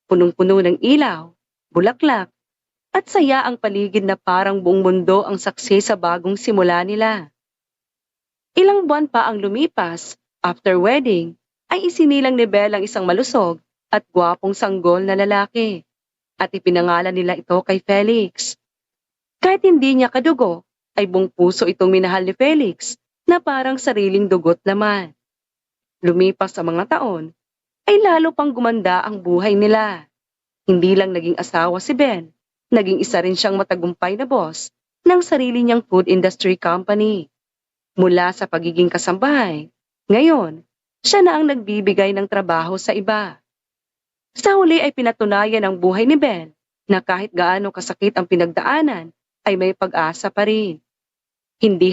Punong-puno ng ilaw, bulaklak, at saya ang paligid na parang buong mundo ang saksi sa bagong simula nila. Ilang buwan pa ang lumipas, after wedding, ay isinilang ni Belle ang isang malusog at gwapong sanggol na lalaki, at ipinangalan nila ito kay Felix. Kahit hindi niya kadugo, ay buong puso itong minahal ni Felix na parang sariling dugot naman. Lumipas ang mga taon, ay lalo pang gumanda ang buhay nila. Hindi lang naging asawa si Ben, naging isa rin siyang matagumpay na boss ng sarili niyang food industry company. Mula sa pagiging kasambahay, ngayon, siya na ang nagbibigay ng trabaho sa iba. Sa huli ay pinatunayan ang buhay ni Ben na kahit gaano kasakit ang pinagdaanan, ay may pag-asa pa rin. Hindi